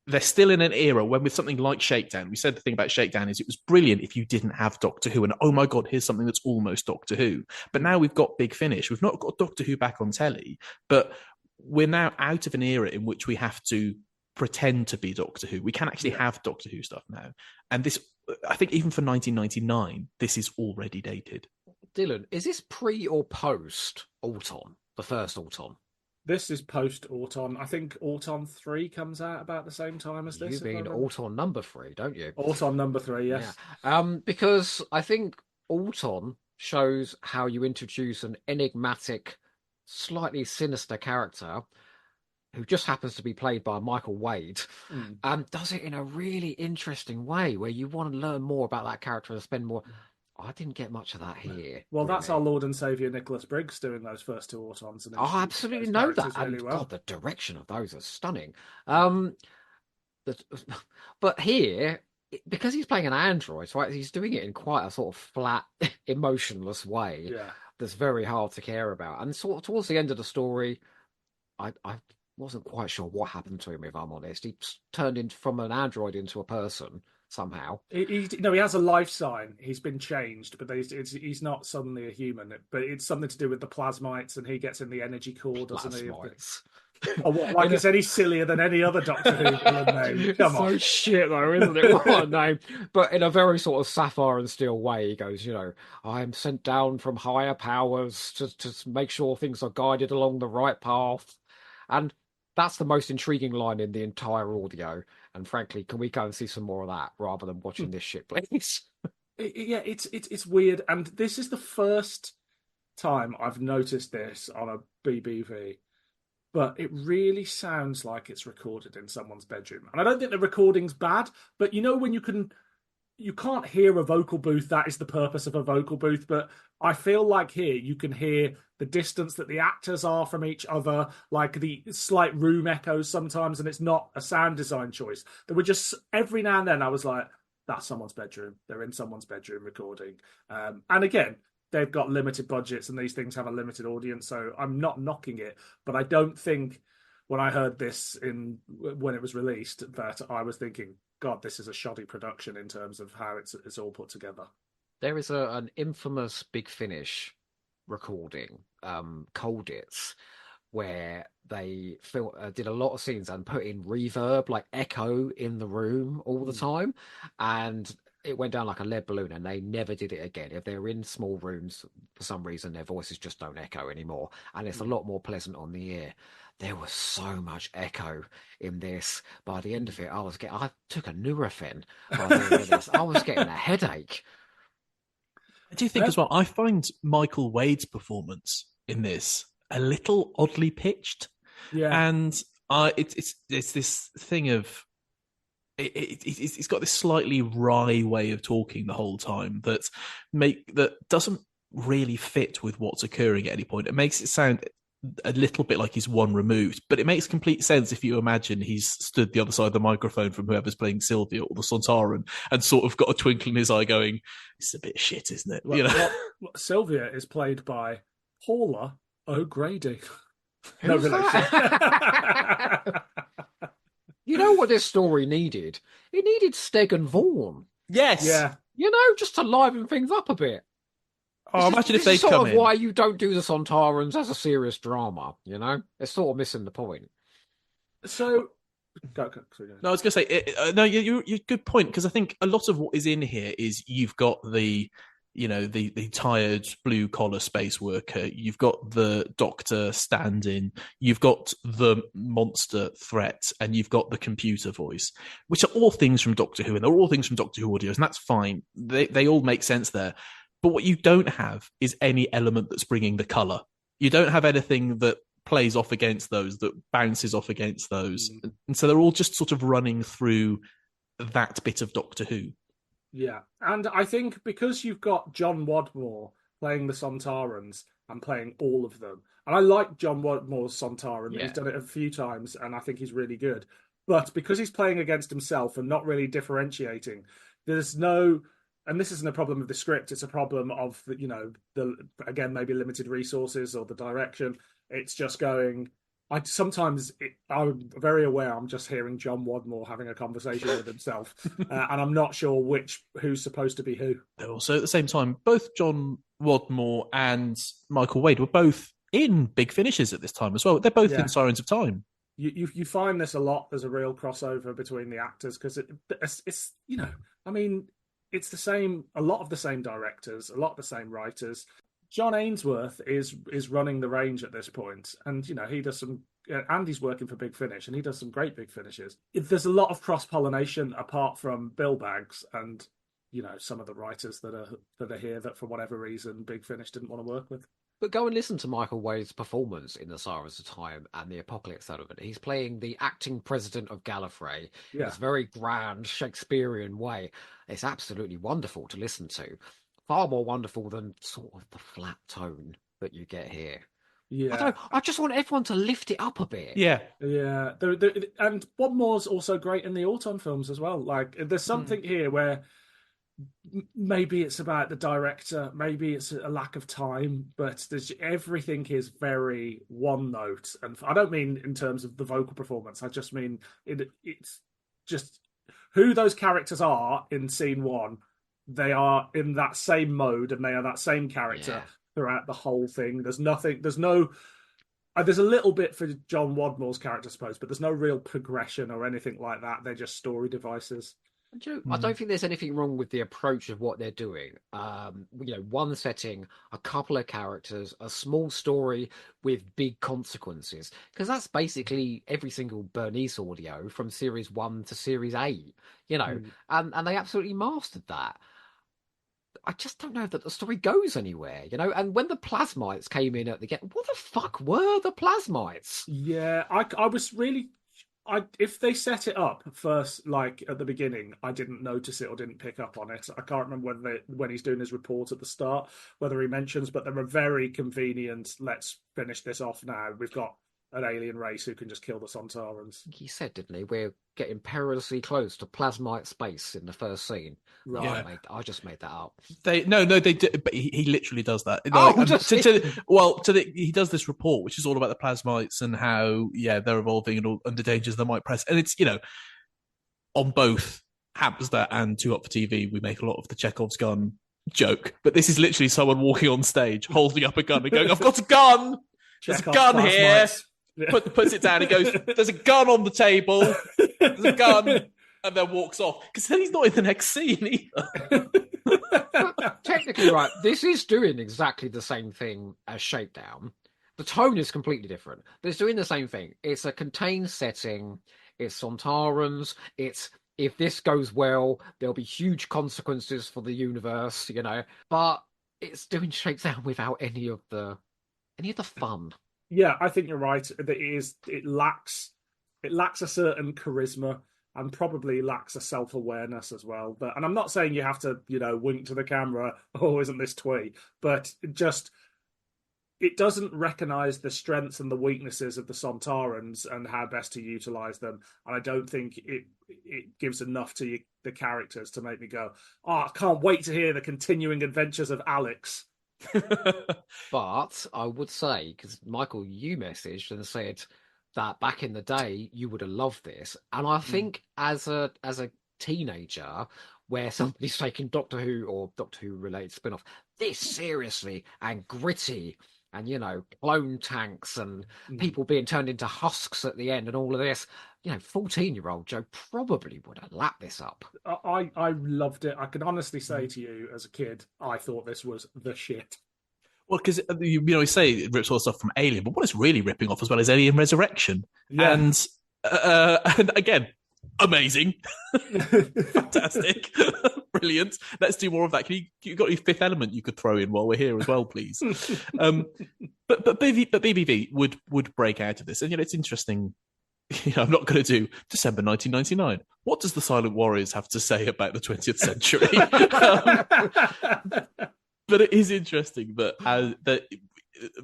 They're still in an era when with something like Shakedown, we said the thing about Shakedown is it was brilliant if you didn't have Doctor Who, and oh my God, here's something that's almost Doctor Who. But now we've got Big Finish. We've not got Doctor Who back on telly, but we're now out of an era in which we have to pretend to be Doctor Who. We can actually have Doctor Who stuff now. And this, I think even for 1999, this is already dated. Dylan, is this pre or post Auton, the first Auton? This is post-Auton. I think Auton 3 comes out about the same time as this. You mean Auton number 3, don't you? Auton number 3, yes. Yeah. Because I think Auton shows how you introduce an enigmatic, slightly sinister character who just happens to be played by Michael Wade, and does it in a really interesting way where you want to learn more about that character and spend more... I didn't get much of that here. Well, that's our Lord and Saviour Nicholas Briggs doing those first 2 Autons. And I absolutely know that. Really well. God, the direction of those is stunning. But here, because he's playing an android, right, he's doing it in quite a sort of flat, emotionless way that's very hard to care about. And sort of towards the end of the story, I wasn't quite sure what happened to him, if I'm honest. He turned from an android into a person somehow. He has a life sign. He's been changed, but he's not suddenly a human. But it's something to do with the plasmites, and he gets in the energy core, doesn't he? Oh, what, like it's any sillier than any other Doctor Who name. Come on. So shit though, isn't it? What a name. But in a very sort of sapphire and steel way, he goes, I am sent down from higher powers to make sure things are guided along the right path. And that's the most intriguing line in the entire audio. And frankly, can we go and see some more of that rather than watching this shit, please? Yeah, it's weird. And this is the first time I've noticed this on a BBV. But it really sounds like it's recorded in someone's bedroom. And I don't think the recording's bad, but when you can't hear a vocal booth, that is the purpose of a vocal booth. But I feel like here you can hear the distance that the actors are from each other, like the slight room echoes sometimes, and it's not a sound design choice. There were just every now and then I was like, that's someone's bedroom. They're in someone's bedroom recording. And again, they've got limited budgets and these things have a limited audience, so I'm not knocking it. But I don't think when I heard this when it was released that I was thinking, God, this is a shoddy production in terms of how it's all put together. There is an infamous Big Finish recording, Colditz, where they did a lot of scenes and put in reverb, like echo in the room all the time. And it went down like a lead balloon, and they never did it again. If they're in small rooms, for some reason, their voices just don't echo anymore. And it's a lot more pleasant on the ear. There was so much echo in this. By the end of it, I took a Nurofen by the end of this. I was getting a headache. I do think as well, I find Michael Wade's performance in this a little oddly pitched. Yeah. And it's this thing of, it's got this slightly wry way of talking the whole time that doesn't really fit with what's occurring at any point. It makes it sound a little bit like he's one removed, but it makes complete sense if you imagine he's stood the other side of the microphone from whoever's playing Sylvia or the Sontaran and sort of got a twinkle in his eye going, it's a bit shit, isn't it? Well, Sylvia is played by Paula O'Grady. No relation. You know what this story needed? It needed Steg and Vaughan. Yes. Yeah. Just to liven things up a bit. Imagine if they'd come in. This is why you don't do the Sontarans as a serious drama, It's sort of missing the point. So, go. No, I was going to say, you're good point, because I think a lot of what is in here is you've got the tired blue collar space worker, you've got the doctor stand-in, you've got the monster threat, and you've got the computer voice, which are all things from Doctor Who, and they're all things from Doctor Who audios, and that's fine. They all make sense there. But what you don't have is any element that's bringing the colour. You don't have anything that plays off against those, that bounces off against those. And so they're all just sort of running through that bit of Doctor Who. Yeah. And I think because you've got John Wadmore playing the Sontarans and playing all of them, and I like John Wadmore's Sontaran. Yeah. He's done it a few times, and I think he's really good. But because he's playing against himself and not really differentiating, there's no, and this isn't a problem of the script, it's a problem of, again, maybe limited resources or the direction. It's just going, I'm very aware I'm just hearing John Wadmore having a conversation with himself, and I'm not sure who's supposed to be who. Also, at the same time, both John Wadmore and Michael Wade were both in big finishes at this time as well. They're both in Sirens of Time. You find this a lot. There's a real crossover between the actors because it's it's the same. A lot of the same directors, a lot of the same writers. John Ainsworth is running the range at this point, and he does some. Andy's working for Big Finish, and he does some great Big Finishes. There's a lot of cross pollination apart from Bill Baggs and some of the writers that are here that for whatever reason Big Finish didn't want to work with. But go and listen to Michael Wade's performance in The Sirens of Time and the Apocalypse element. He's playing the acting president of Gallifrey in this very grand Shakespearean way. It's absolutely wonderful to listen to. Far more wonderful than sort of the flat tone that you get here. Yeah, I just want everyone to lift it up a bit. Yeah. And Wadmore's also great in the Autumn films as well. Like, there's something here where maybe it's about the director, maybe it's a lack of time, but everything is very one note. And I don't mean in terms of the vocal performance. I just mean it's just who those characters are in scene one. They are in that same mode and they are that same character throughout the whole thing. There's a little bit for John Wadmore's character, I suppose, but there's no real progression or anything like that. They're just story devices. I don't think there's anything wrong with the approach of what they're doing. One setting, a couple of characters, a small story with big consequences. Because that's basically every single Bernice audio from series 1 to series 8, and they absolutely mastered that. I just don't know that the story goes anywhere, And when the Plasmites came in at the get, what the fuck were the Plasmites? Yeah, I was really... if they set it up first, like at the beginning, I didn't notice it or didn't pick up on it. I can't remember when he's doing his report at the start, whether he mentions, but they're a very convenient, let's finish this off now. We've got an alien race who can just kill the Sontarans. He said, didn't he? We're getting perilously close to plasmite space in the first scene. Right. Yeah. I just made that up. They did, but he literally does that. He does this report, which is all about the plasmites and how they're evolving and under dangers they might press. And it's on both Hamster and Too Hot for TV, we make a lot of the Chekhov's gun joke, but this is literally someone walking on stage holding up a gun and going, "I've got a gun. There's a gun here." Puts it down. He goes, "There's a gun on the table. There's a gun," and then walks off. Because then he's not in the next scene either. Technically, right, this is doing exactly the same thing as Shakedown. The tone is completely different, but it's doing the same thing. It's a contained setting. It's Sontarans. It's, if this goes well, there'll be huge consequences for the universe, But it's doing Shakedown without any of the fun. Yeah, I think you're right. It lacks a certain charisma and probably lacks a self-awareness as well. And I'm not saying you have to, wink to the camera, "Oh, isn't this twee?" But it doesn't recognize the strengths and the weaknesses of the Sontarans and how best to utilize them. And I don't think it gives enough to the characters to make me go, "Oh, I can't wait to hear the continuing adventures of Alex." But I would say, because Michael, you messaged and said that back in the day you would have loved this, and I think as a teenager, where somebody's taking Doctor Who or Doctor Who related spin-off this seriously and gritty, and clone tanks and people being turned into husks at the end and all of this, 14-year-old Joe probably would have lapped this up. I loved it. I can honestly say to you, as a kid, I thought this was the shit. Well, because you say it rips all stuff from Alien, but what it's really ripping off as well is Alien Resurrection, and again, amazing, fantastic, brilliant. Let's do more of that. You got your Fifth Element you could throw in while we're here as well, please. But BBV would break out of this, and it's interesting. I'm not going to do December 1999. What does the Silent Warriors have to say about the 20th century? But it is interesting that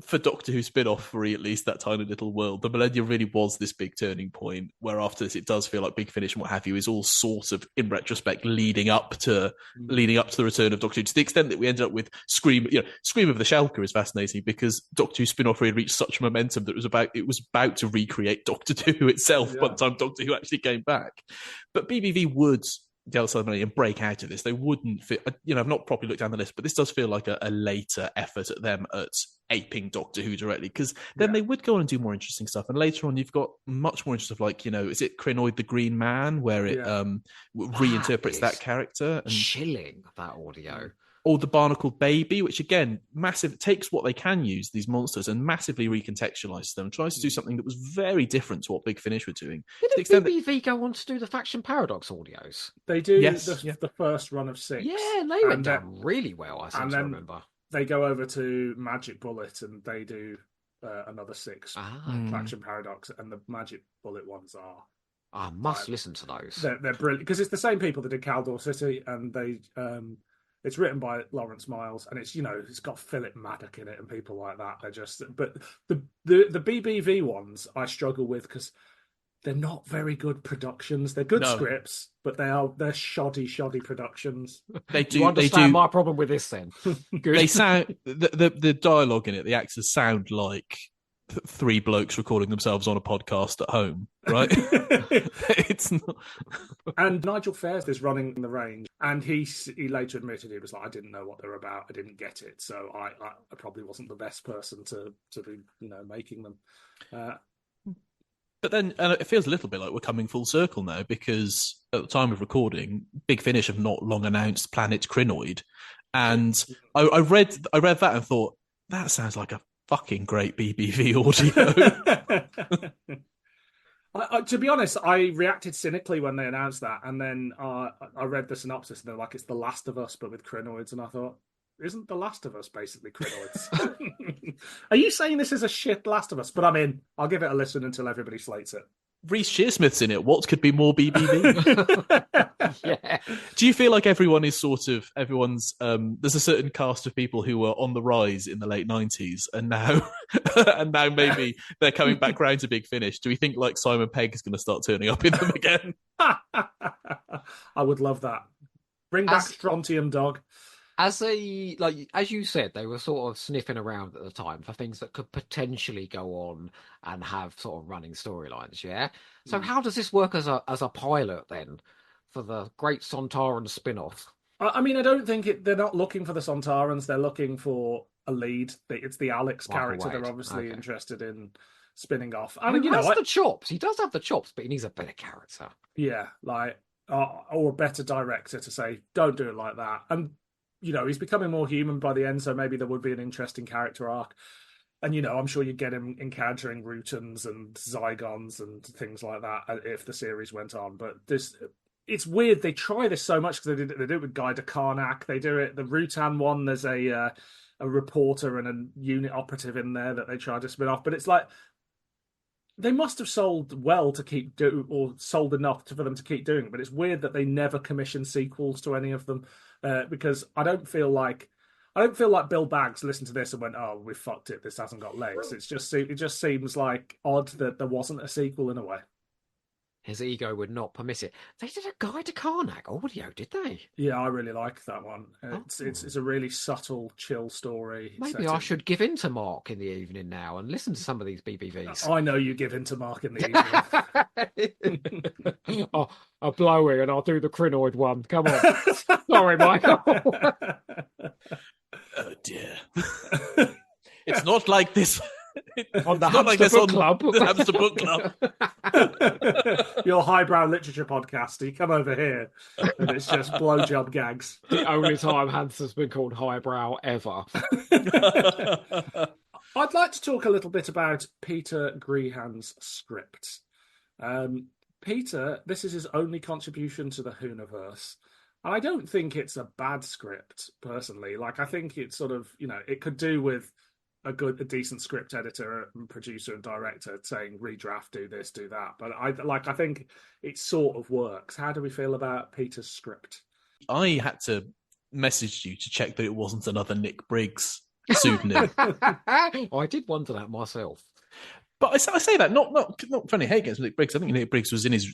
for Doctor Who spin-off, for at least that tiny little world, the millennium really was this big turning point, where after this it does feel like Big Finish and what have you is all sort of, in retrospect, leading up to the return of Doctor Who, to the extent that we ended up with Scream of the Shalka is fascinating, because Doctor Who spin-off really reached such momentum that it was about to recreate Doctor Who itself by the time Doctor Who actually came back. But BBV would, the other side of the money, and break out of this. They wouldn't fit. I've not properly looked down the list, but this does feel like a later effort at them at aping Doctor Who directly, because then they would go on and do more interesting stuff. And later on, you've got much more interesting stuff, like, is it Krynoid the Green Man, where it reinterprets that character. And chilling, that audio. Or the Barnacled Baby, which again, takes what they can use, these monsters, and massively recontextualizes them, and tries to do something that was very different to what Big Finish were doing. Didn't BBV go on to do the Faction Paradox audios? They do the first run of 6. Yeah, they went down really well, I seem to remember. They go over to Magic Bullet and they do another 6 Faction Paradox, and the Magic Bullet ones are... I must listen to those. They're brilliant, because it's the same people that did Caldor City, and they... It's written by Lawrence Miles, and it's got Philip Maddock in it and people like that. They're just, but the BBV ones I struggle with, because they're not very good productions. They're good scripts, but they're shoddy productions. They do. You understand my problem with this then? They sound the dialogue in it. The actors sound like 3 blokes recording themselves on a podcast at home, right? It's not. And Nigel Fair's is running the range, and he later admitted, he was like, I didn't know what they're about, I didn't get it, so I probably wasn't the best person to be making them. But then it feels a little bit like we're coming full circle now, because at the time of recording, Big Finish have not long announced Planet Krynoid, and I read that and thought, that sounds like a fucking great BBV audio. To be honest, I reacted cynically when they announced that, and then I read the synopsis, and they're like, it's The Last of Us, but with Krynoids, and I thought, isn't The Last of Us basically Krynoids? Are you saying this is a shit Last of Us? But I'm in. I'll give it a listen until everybody slates it. Rhys Shearsmith's in it. What could be more BBV? Yeah. Do you feel like everyone's there's a certain cast of people who were on the rise in the late 90s, and now maybe they're coming back round to Big Finish? Do we think like Simon Pegg is going to start turning up in them again? I would love that. Bring back Strontium Dog. As you said, they were sort of sniffing around at the time for things that could potentially go on and have sort of running storylines. Yeah. So how does this work as a pilot then for the great Sontaran spin-off? I mean, I don't think they're not looking for the Sontarans. They're looking for a lead. It's the Alex character they're obviously interested in spinning off. And he has the chops. He does have the chops, but he needs a better character. Yeah, or a better director to say, don't do it like that. And he's becoming more human by the end, so maybe there would be an interesting character arc. And, I'm sure you'd get him encountering Rutans and Zygons and things like that if the series went on. But it's weird. They try this so much, because they do it with Guy de Karnak. They do it, the Rutan one, there's a reporter and a unit operative in there that they try to spin off. But it's like, they must have sold well to keep or sold enough for them to keep doing. But it's weird that they never commission sequels to any of them. Because I don't feel like Bill Baggs listened to this and went, "Oh, we fucked it. This hasn't got legs." It just seems like odd that there wasn't a sequel in a way. His ego would not permit it. They did a Guy de Karnak audio, did they? Yeah, I really like that one. It's a really subtle, chill story. Maybe I should give in to Mark in the evening now and listen to some of these BBVs. I know you give in to Mark in the evening. I'll blow it and I'll do the Krynoid one. Come on. Sorry, Michael. Oh, dear. It's not like this. On the Hamster Book Club. The Hamster Book Club. Your highbrow literature podcast. You come over here and it's just blowjob gags. The only time Hamster's been called highbrow ever. I'd like to talk a little bit about Peter Grehan's script. Peter, this is his only contribution to the Whoniverse. And I don't think it's a bad script, personally. I think it's sort of, it could do with a decent script editor and producer and director saying, redraft, do this, do that. But I think it sort of works. How do we feel about Peter's script? I had to message you to check that it wasn't another Nick Briggs pseudonym. I did wonder that myself. But I say that not funny hate against Nick Briggs. I think Nick Briggs was in his,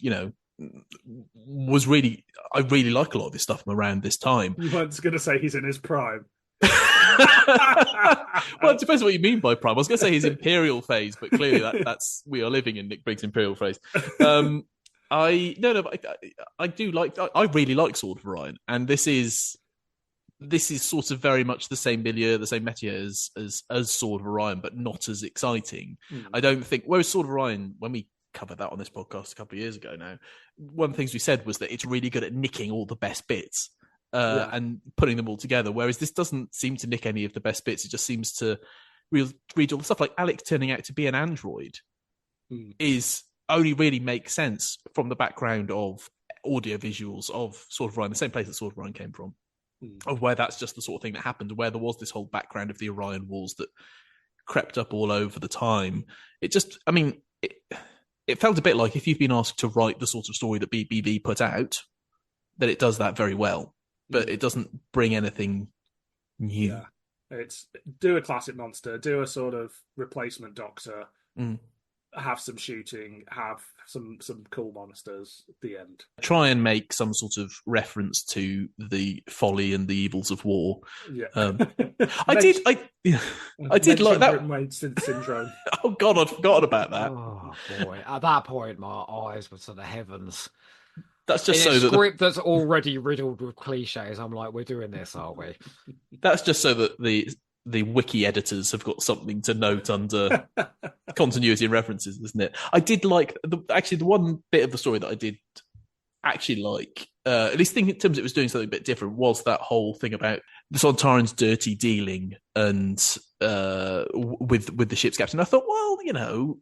was really. I really like a lot of his stuff from around this time. You weren't going to say he's in his prime. Well, it depends what you mean by prime. I was going to say his imperial phase, but clearly that's we are living in Nick Briggs' imperial phase. I do like. I really like Sword of Orion, and this is sort of very much the same milieu, the same métier as Sword of Orion, but not as exciting. I don't think. Whereas Sword of Orion, when we covered that on this podcast a couple of years ago now, one of the things we said was that it's really good at nicking all the best bits and putting them all together. Whereas this doesn't seem to nick any of the best bits. It just seems to read all the stuff. Like Alec turning out to be an android is only really makes sense from the background of audio visuals of Sword of Orion, the same place that Sword of Orion came from. Of where that's just the sort of thing that happened, where there was this whole background of the Orion Wars that crept up all over the time. It just, I mean, it felt a bit like if you've been asked to write the sort of story that BBV put out, that it does that very well, but it doesn't bring anything new. Yeah. It's do a classic monster, do a sort of replacement Doctor, have some shooting, have some cool monsters at the end. Try and make some sort of reference to the folly and the evils of war. Yeah. I did like that. Wayne syndrome. Oh God, I'd forgotten about that. Oh boy! At that point, my eyes were to the heavens. That's just in so a that script that's already riddled with cliches. I'm like, we're doing this, are we? That's just so that the wiki editors have got something to note under continuity and references, isn't it? I did like the one bit of the story that I did actually like, at least think in terms it was doing something a bit different, was that whole thing about the Sontarans' dirty dealing and with the ship's captain. I thought, well,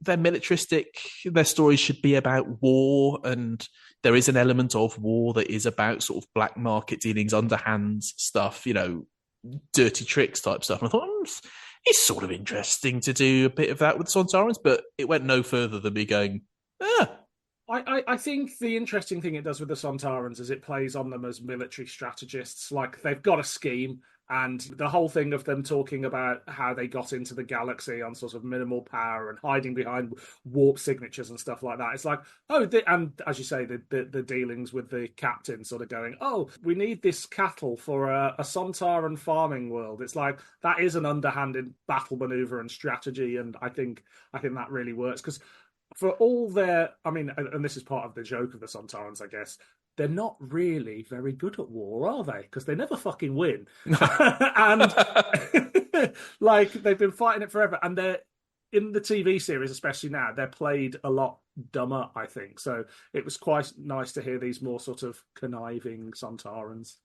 they're militaristic. Their stories should be about war, and there is an element of war that is about sort of black market dealings, underhand stuff, dirty tricks type stuff. And I thought, it's sort of interesting to do a bit of that with Sontarans, but it went no further than me going, I think the interesting thing it does with the Sontarans is it plays on them as military strategists. Like, they've got a scheme, and the whole thing of them talking about how they got into the galaxy on sort of minimal power and hiding behind warp signatures and stuff like that. It's like, and as you say, the dealings with the captain sort of going, we need this cattle for a Sontaran farming world. It's like, that is an underhanded battle maneuver and strategy, and I think that really works, because for all their, I mean, and this is part of the joke of the Sontarans, I guess, they're not really very good at war, are they? Because they never fucking win. And like, they've been fighting it forever. And they're in the TV series, especially now, they're played a lot dumber, I think. So it was quite nice to hear these more sort of conniving Sontarans.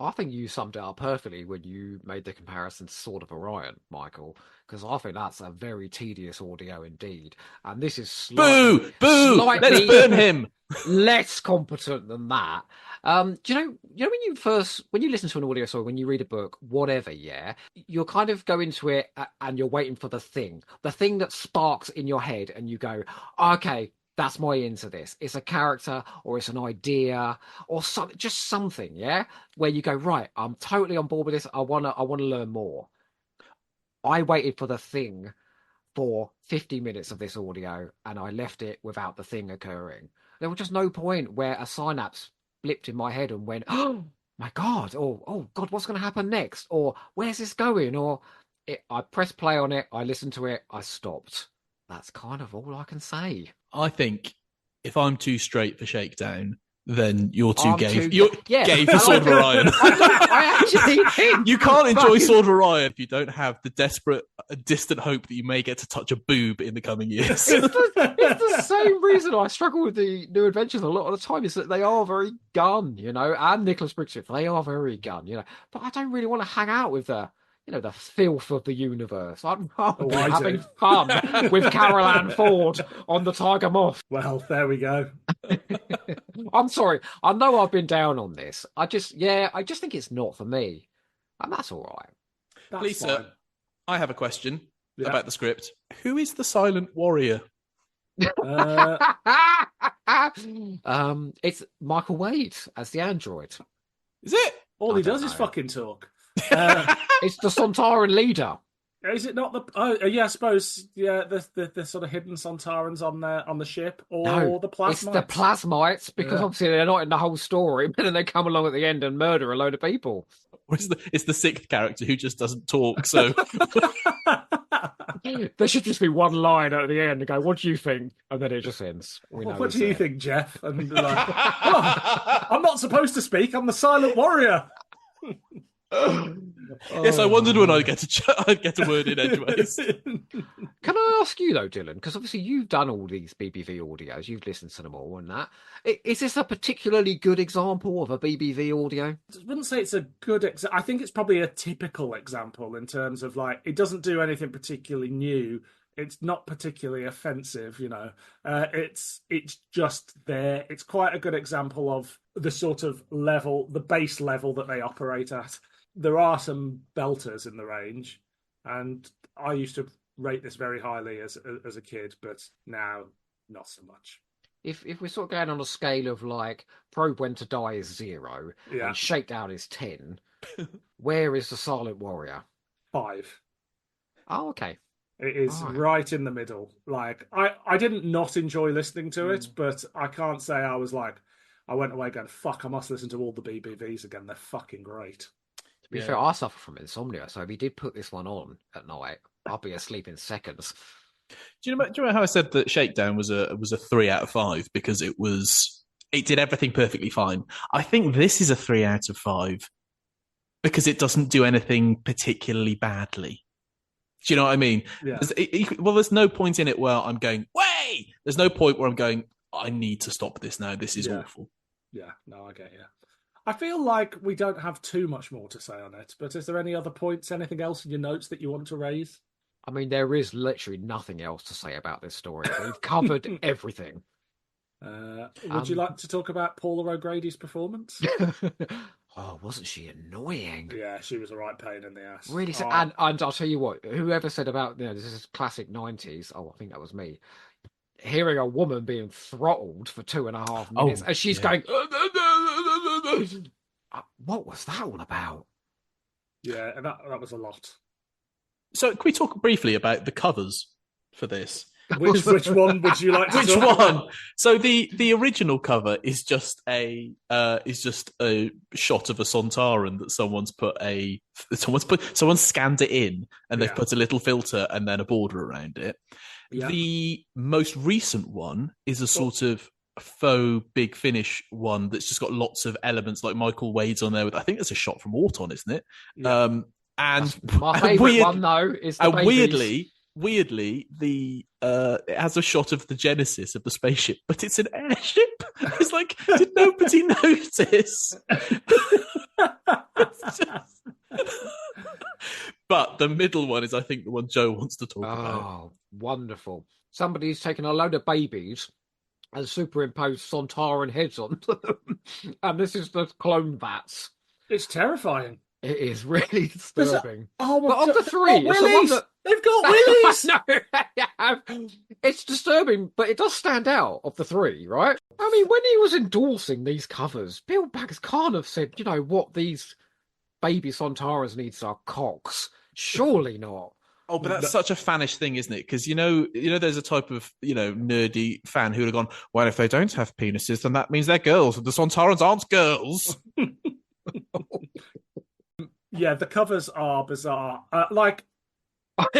I think you summed it up perfectly when you made the comparison to Sword of Orion, Michael, because I think that's a very tedious audio indeed. And this is slightly, let's burn him. Less competent than that. Do you know when you listen to an audio story, when you read a book, whatever, you're kind of go into it and you're waiting for the thing that sparks in your head, and you go, okay, that's my into this. It's a character, or it's an idea, or just something, where you go, right, I'm totally on board with this. I wanna learn more. I waited for the thing for 50 minutes of this audio, and I left it without the thing occurring. There was just no point where a synapse blipped in my head and went, oh my God, or oh God, what's going to happen next? Or where's this going? I pressed play on it, I listened to it, I stopped. That's kind of all I can say. I think if I'm too straight for Shakedown, then you're too gay. You're gay for Sword of Orion. I actually think you can't enjoy Sword of Orion if you don't have the desperate, distant hope that you may get to touch a boob in the coming years. It's the same reason I struggle with the New Adventures a lot of the time, is that they are very gun, and Nicholas Briggs, they are very gun, But I don't really want to hang out with the filth of the universe. I'm having fun with Carole Ann Ford on the Tiger Moth. Well, there we go. I'm sorry. I know I've been down on this. I just think it's not for me. And that's all right. Lisa, I have a question about the script. Who is the silent warrior? It's Michael Wade as the android. Is it? All he does is fucking talk. It's the Sontaran leader. Is it not the? Oh, yeah, I suppose. Yeah, the sort of hidden Sontarans on the ship, No, or the it's the plasmites. plasmites because Yeah. obviously they're not in the whole story, but then they come along at the end and murder a load of people. Or it's the sixth character who just doesn't talk. So There should just be one line at the end and go, "What do you think?" And then it just ends. We know What it's do you there. think, Jeff? And like, oh, I'm not supposed to speak. I'm the silent warrior. yes, I wondered when I'd get a word in edgeways. Can I ask you though, Dylan? Because obviously you've done all these BBV audios, you've listened to them all and that. Is this a particularly good example of a BBV audio? I wouldn't say it's a good example. I think it's probably a typical example in terms of like it doesn't do anything particularly new. It's not particularly offensive, you know. It's just there. It's quite a good example of the sort of level, the base level that they operate at. There are some belters in the range, and I used to rate this very highly as a kid, but now not so much. If we're sort of going on a scale of like Probe When to Die is 0 Yeah. and Shakedown is 10, where is the Silent Warrior? 5. Oh, okay. It is Right. right in the middle. Like I didn't not enjoy listening to it, but I can't say I was like I went away going, fuck, I must listen to all the BBVs again. They're fucking great. To be fair, I suffer from insomnia, so if he did put this one on at night, I'll be asleep in seconds. Do you remember how I said that Shakedown was a 3 out of 5 because it did everything perfectly fine? I think this is a 3 out of 5 because it doesn't do anything particularly badly. Do you know what I mean? Yeah. There's no point in it where I'm going, way! There's no point where I'm going, I need to stop this now. This is awful. Yeah, no, I get you. I feel like we don't have too much more to say on it, but is there any other points, anything else in your notes that you want to raise? I mean, there is literally nothing else to say about this story. We've covered everything. Would you like to talk about Paula O'Grady's performance? Oh, wasn't she annoying? Yeah, she was a right pain in the ass. Really, Oh, and I'll tell you what, whoever said about, this is classic 90s, I think that was me, hearing a woman being throttled for 2.5 minutes, and she's going, what was that all about? Yeah, and that was a lot. So can we talk briefly about the covers for this? Which one would you like to Which talk one? about? So the original cover is just a shot of a Sontaran that someone's scanned it in and they've put a little filter and then a border around it. Yeah. The most recent one is a sort of faux Big Finish one that's just got lots of elements like Michael Wade's on there with, I think that's a shot from Auton, isn't it? Yeah. And that's my favourite one though is the babies. Weirdly, the it has a shot of the genesis of the spaceship, but it's an airship. It's like, did nobody notice? But the middle one is, I think, the one Joe wants to talk about. Oh, wonderful! Somebody's taken a load of babies and superimposed Sontaran heads on them, and this is the clone bats. It's terrifying. It is really disturbing. But of the three, it's the one that... they've got willies. No, it's disturbing, but it does stand out of the three, right? I mean, when he was endorsing these covers, Bill Bags can't have said, you know, what these baby Sontarans needs are cocks. Surely not. Oh, but that's such a fanish thing, isn't it? Because you know, there's a type of nerdy fan who would have gone, well, if they don't have penises, then that means they're girls, and the Sontarans aren't girls. Yeah, the covers are bizarre. I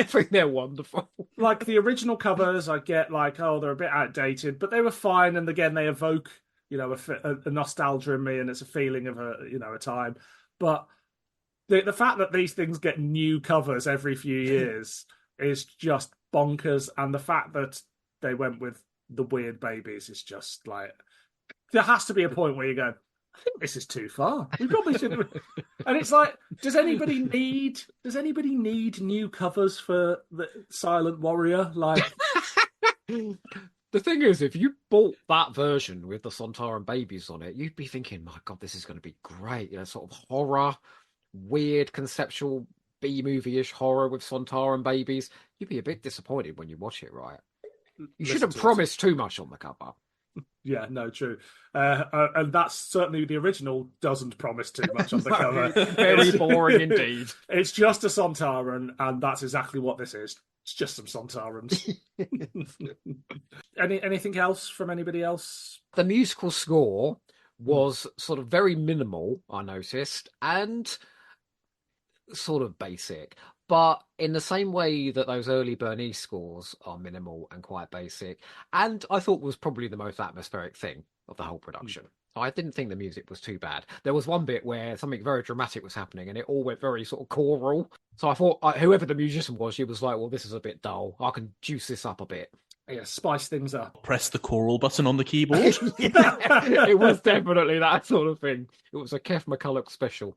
think they're wonderful. Like the original covers, I get like, oh, they're a bit outdated, but they were fine. And again, they evoke, a nostalgia in me, and it's a feeling of a time. But the fact that these things get new covers every few years is just bonkers. And the fact that they went with the weird babies is just like, there has to be a point where you go, I think this is too far. We probably should have. And it's like, does anybody need new covers for the Silent Warrior? Like, the thing is, if you bought that version with the Sontaran babies on it, you'd be thinking, my God, this is going to be great. Sort of horror, weird, conceptual B-movie-ish horror with Sontaran babies. You'd be a bit disappointed when you watch it, right? You shouldn't promise too much on the cover. Yeah, no, true. And that's certainly the original doesn't promise too much on the No, cover. it's very boring indeed. It's just a Sontaran, and that's exactly what this is. It's just some Sontarans. Anything else from anybody else? The musical score was sort of very minimal, I noticed, and sort of basic. But in the same way that those early Bernice scores are minimal and quite basic, and I thought was probably the most atmospheric thing of the whole production. I didn't think the music was too bad. There was one bit where something very dramatic was happening and it all went very sort of choral. So I thought whoever the musician was, she was like, well, this is a bit dull. I can juice this up a bit. Yeah, spice things up. Press the choral button on the keyboard. Yeah, it was definitely that sort of thing. It was a Kev McCulloch special.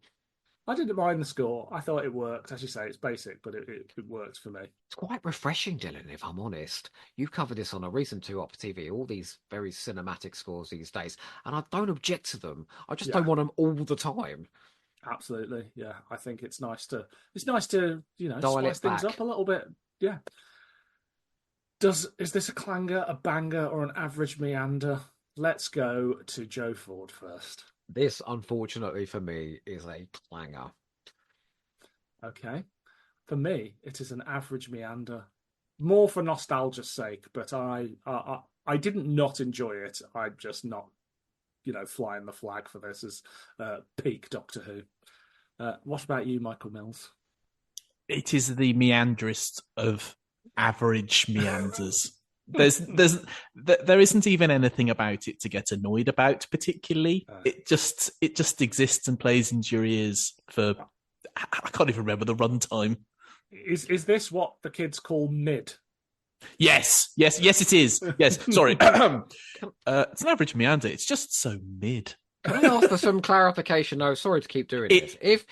I didn't mind the score. I thought it worked. As you say, it's basic, but it works for me. It's quite refreshing, Dylan, if I'm honest. You've covered this on a recent 2 Up for TV, all these very cinematic scores these days, and I don't object to them. I just don't want them all the time. Absolutely, yeah. I think it's nice to Dial spice it things back. up a little bit. Yeah. Is this a clanger, a banger, or an average meander? Let's go to Joe Ford first. This, unfortunately for me, is a clanger. Okay. For me, it is an average meander. More for nostalgia's sake, but I didn't not enjoy it. I'm just not, flying the flag for this as peak Doctor Who. What about you, Michael Mills? It is the meanderist of average meanders. There isn't even anything about it to get annoyed about particularly. It just exists and plays into your ears for I can't even remember the runtime. Is this what the kids call mid? Yes, it is. Yes, sorry. It's an average meander. It's just so mid. Can I ask for some clarification? No, sorry to keep doing this. If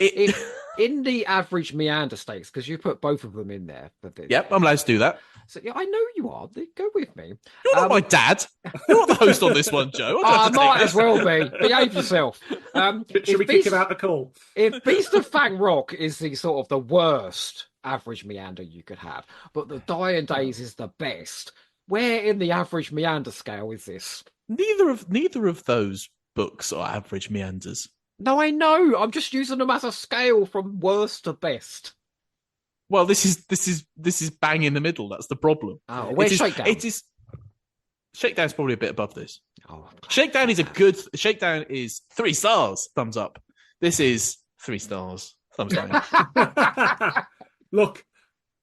in the average meander stakes, because you put both of them in there for this. Yep, I'm allowed to do that. So yeah, I know you are. Go with me. You're not my dad. You're not the host on this one, Joe. I might as well be. Behave yourself. Should we kick him out the call? If Beast of Fang Rock is the sort of the worst average meander you could have, but the Dying Days is the best, where in the average meander scale is this? Neither of those books are average meanders. No, I know. I'm just using them as a scale from worst to best. Well, this is bang in the middle. That's the problem. Oh, where's Shakedown? Shakedown's probably a bit above this. Oh, Shakedown is 3 stars, thumbs up. This is 3 stars, thumbs down. Look,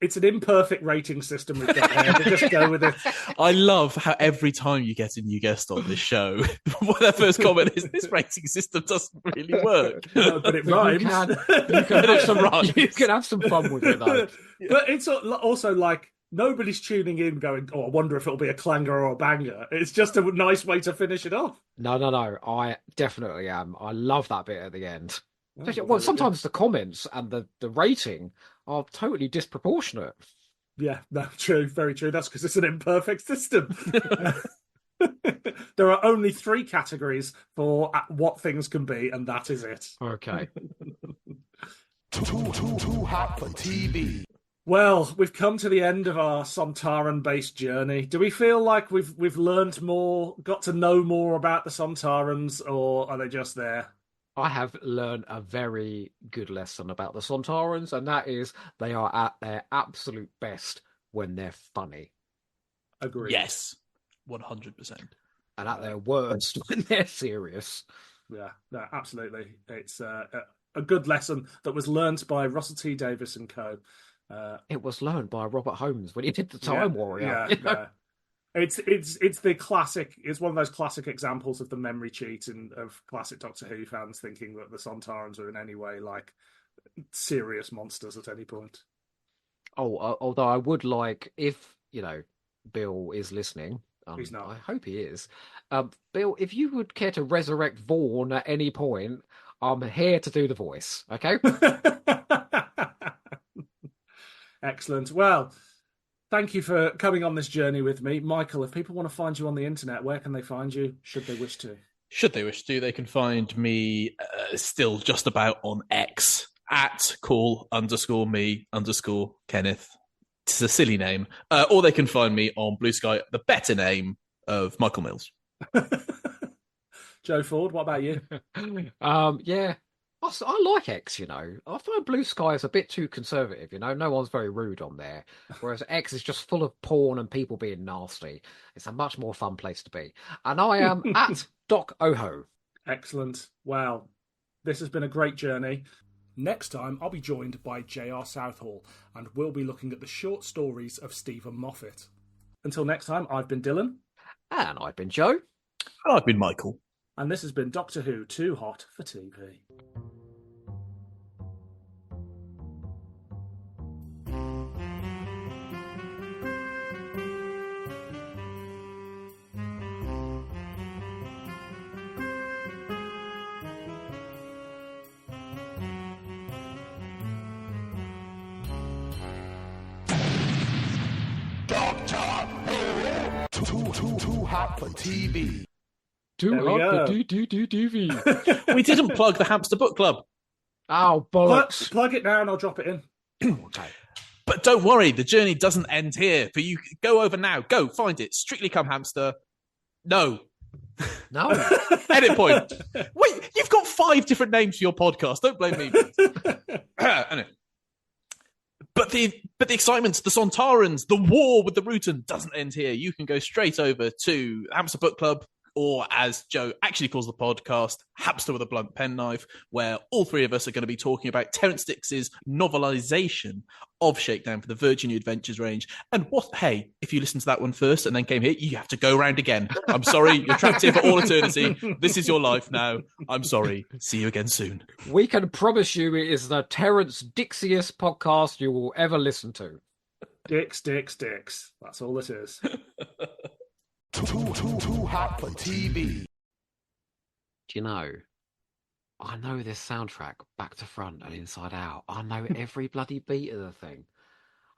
it's an imperfect rating system we've got here. We'll just go with it. I love how every time you get a new guest on this show, their first comment is, this rating system doesn't really work. No, but it rhymes. You can have some fun with it, though. But it's also like, nobody's tuning in going, oh, I wonder if it'll be a clanger or a banger. It's just a nice way to finish it off. No. I definitely am. I love that bit at the end. Well, sometimes the comments and the rating are totally disproportionate. Yeah, no, true, very true. That's because it's an imperfect system. There are only 3 categories for what things can be, and that is it. Okay. Too hot for TV. Well, we've come to the end of our Sontaran-based journey. Do we feel like we've learned more, got to know more about the Sontarans, or are they just there? I have learned a very good lesson about the Sontarans, and that is they are at their absolute best when they're funny. Agreed. Yes, 100%. And at their worst when they're serious. Yeah, no, absolutely. It's a good lesson that was learnt by Russell T Davies and co. It was learned by Robert Holmes when he did the Time Warrior. Yeah. It's the classic. It's one of those classic examples of the memory cheat and of classic Doctor Who fans thinking that the Sontarans are in any way like serious monsters at any point. Oh, although I would like, if Bill is listening. He's not. I hope he is. Bill, if you would care to resurrect Vaughan at any point, I'm here to do the voice. Okay. Excellent. Well, thank you for coming on this journey with me. Michael, if people want to find you on the internet, where can they find you, should they wish to? Should they wish to, they can find me still just about on X at call_me_Kenneth. It's a silly name. Or they can find me on Blue Sky, the better name of Michael Mills. Joe Ford, what about you? Yeah. I like X, you know. I find Blue Sky is a bit too conservative, you know. No one's very rude on there. Whereas X is just full of porn and people being nasty. It's a much more fun place to be. And I am at Doc Oho. Excellent. Wow. This has been a great journey. Next time, I'll be joined by J.R. Southall, and we'll be looking at the short stories of Stephen Moffat. Until next time, I've been Dylan. And I've been Joe. And I've been Michael. And this has been Doctor Who Too Hot for TV. Too hot for TV. Too There we hot go. for TV. We didn't plug the Hamster Book Club. Oh, bollocks. Plug it now and I'll drop it in. Okay. But don't worry, the journey doesn't end here. For you, go over now. Go find it. Strictly Come Hamster. No. No. Edit point. Wait, you've got 5 different names for your podcast. Don't blame me. Anyway. But the excitement, the Sontarans, the war with the Rutan doesn't end here. You can go straight over to Hamster Book Club, or as Joe actually calls the podcast, Hamster with a Blunt Penknife, where all 3 of us are going to be talking about Terrance Dicks' novelisation of Shakedown for the Virgin New Adventures range. And hey, if you listened to that one first and then came here, you have to go round again. I'm sorry, you're trapped here for all eternity. This is your life now. I'm sorry. See you again soon. We can promise you it is the Terrance Dicksiest podcast you will ever listen to. Dicks. That's all it is. Too hot for TV. Do you know, I know this soundtrack back to front and inside out. I know every bloody beat of the thing.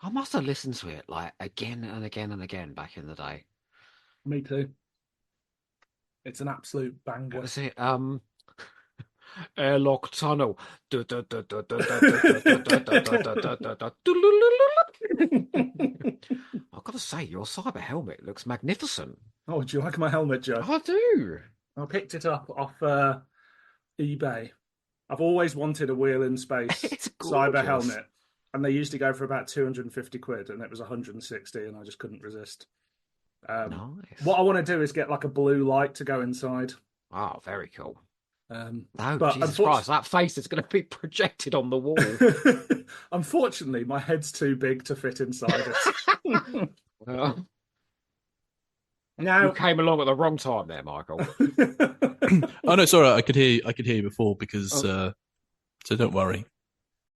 I must have listened to it like again and again and again back in the day. Me too. It's an absolute banger. What is it? Airlock tunnel. I've got to say, your cyber helmet looks magnificent. Oh, do you like my helmet, Joe? I do. I picked it up off eBay. I've always wanted a Wheel in Space It's cyber gorgeous. helmet. And they used to go for about 250 quid, and it was 160, and I just couldn't resist. Nice. What I want to do is get like a blue light to go inside. Oh, very cool. But Jesus Christ, that face is going to be projected on the wall. Unfortunately, my head's too big to fit inside it. Well, Now, you came along at the wrong time there, Michael. Oh no, sorry, I could hear you before because so don't worry.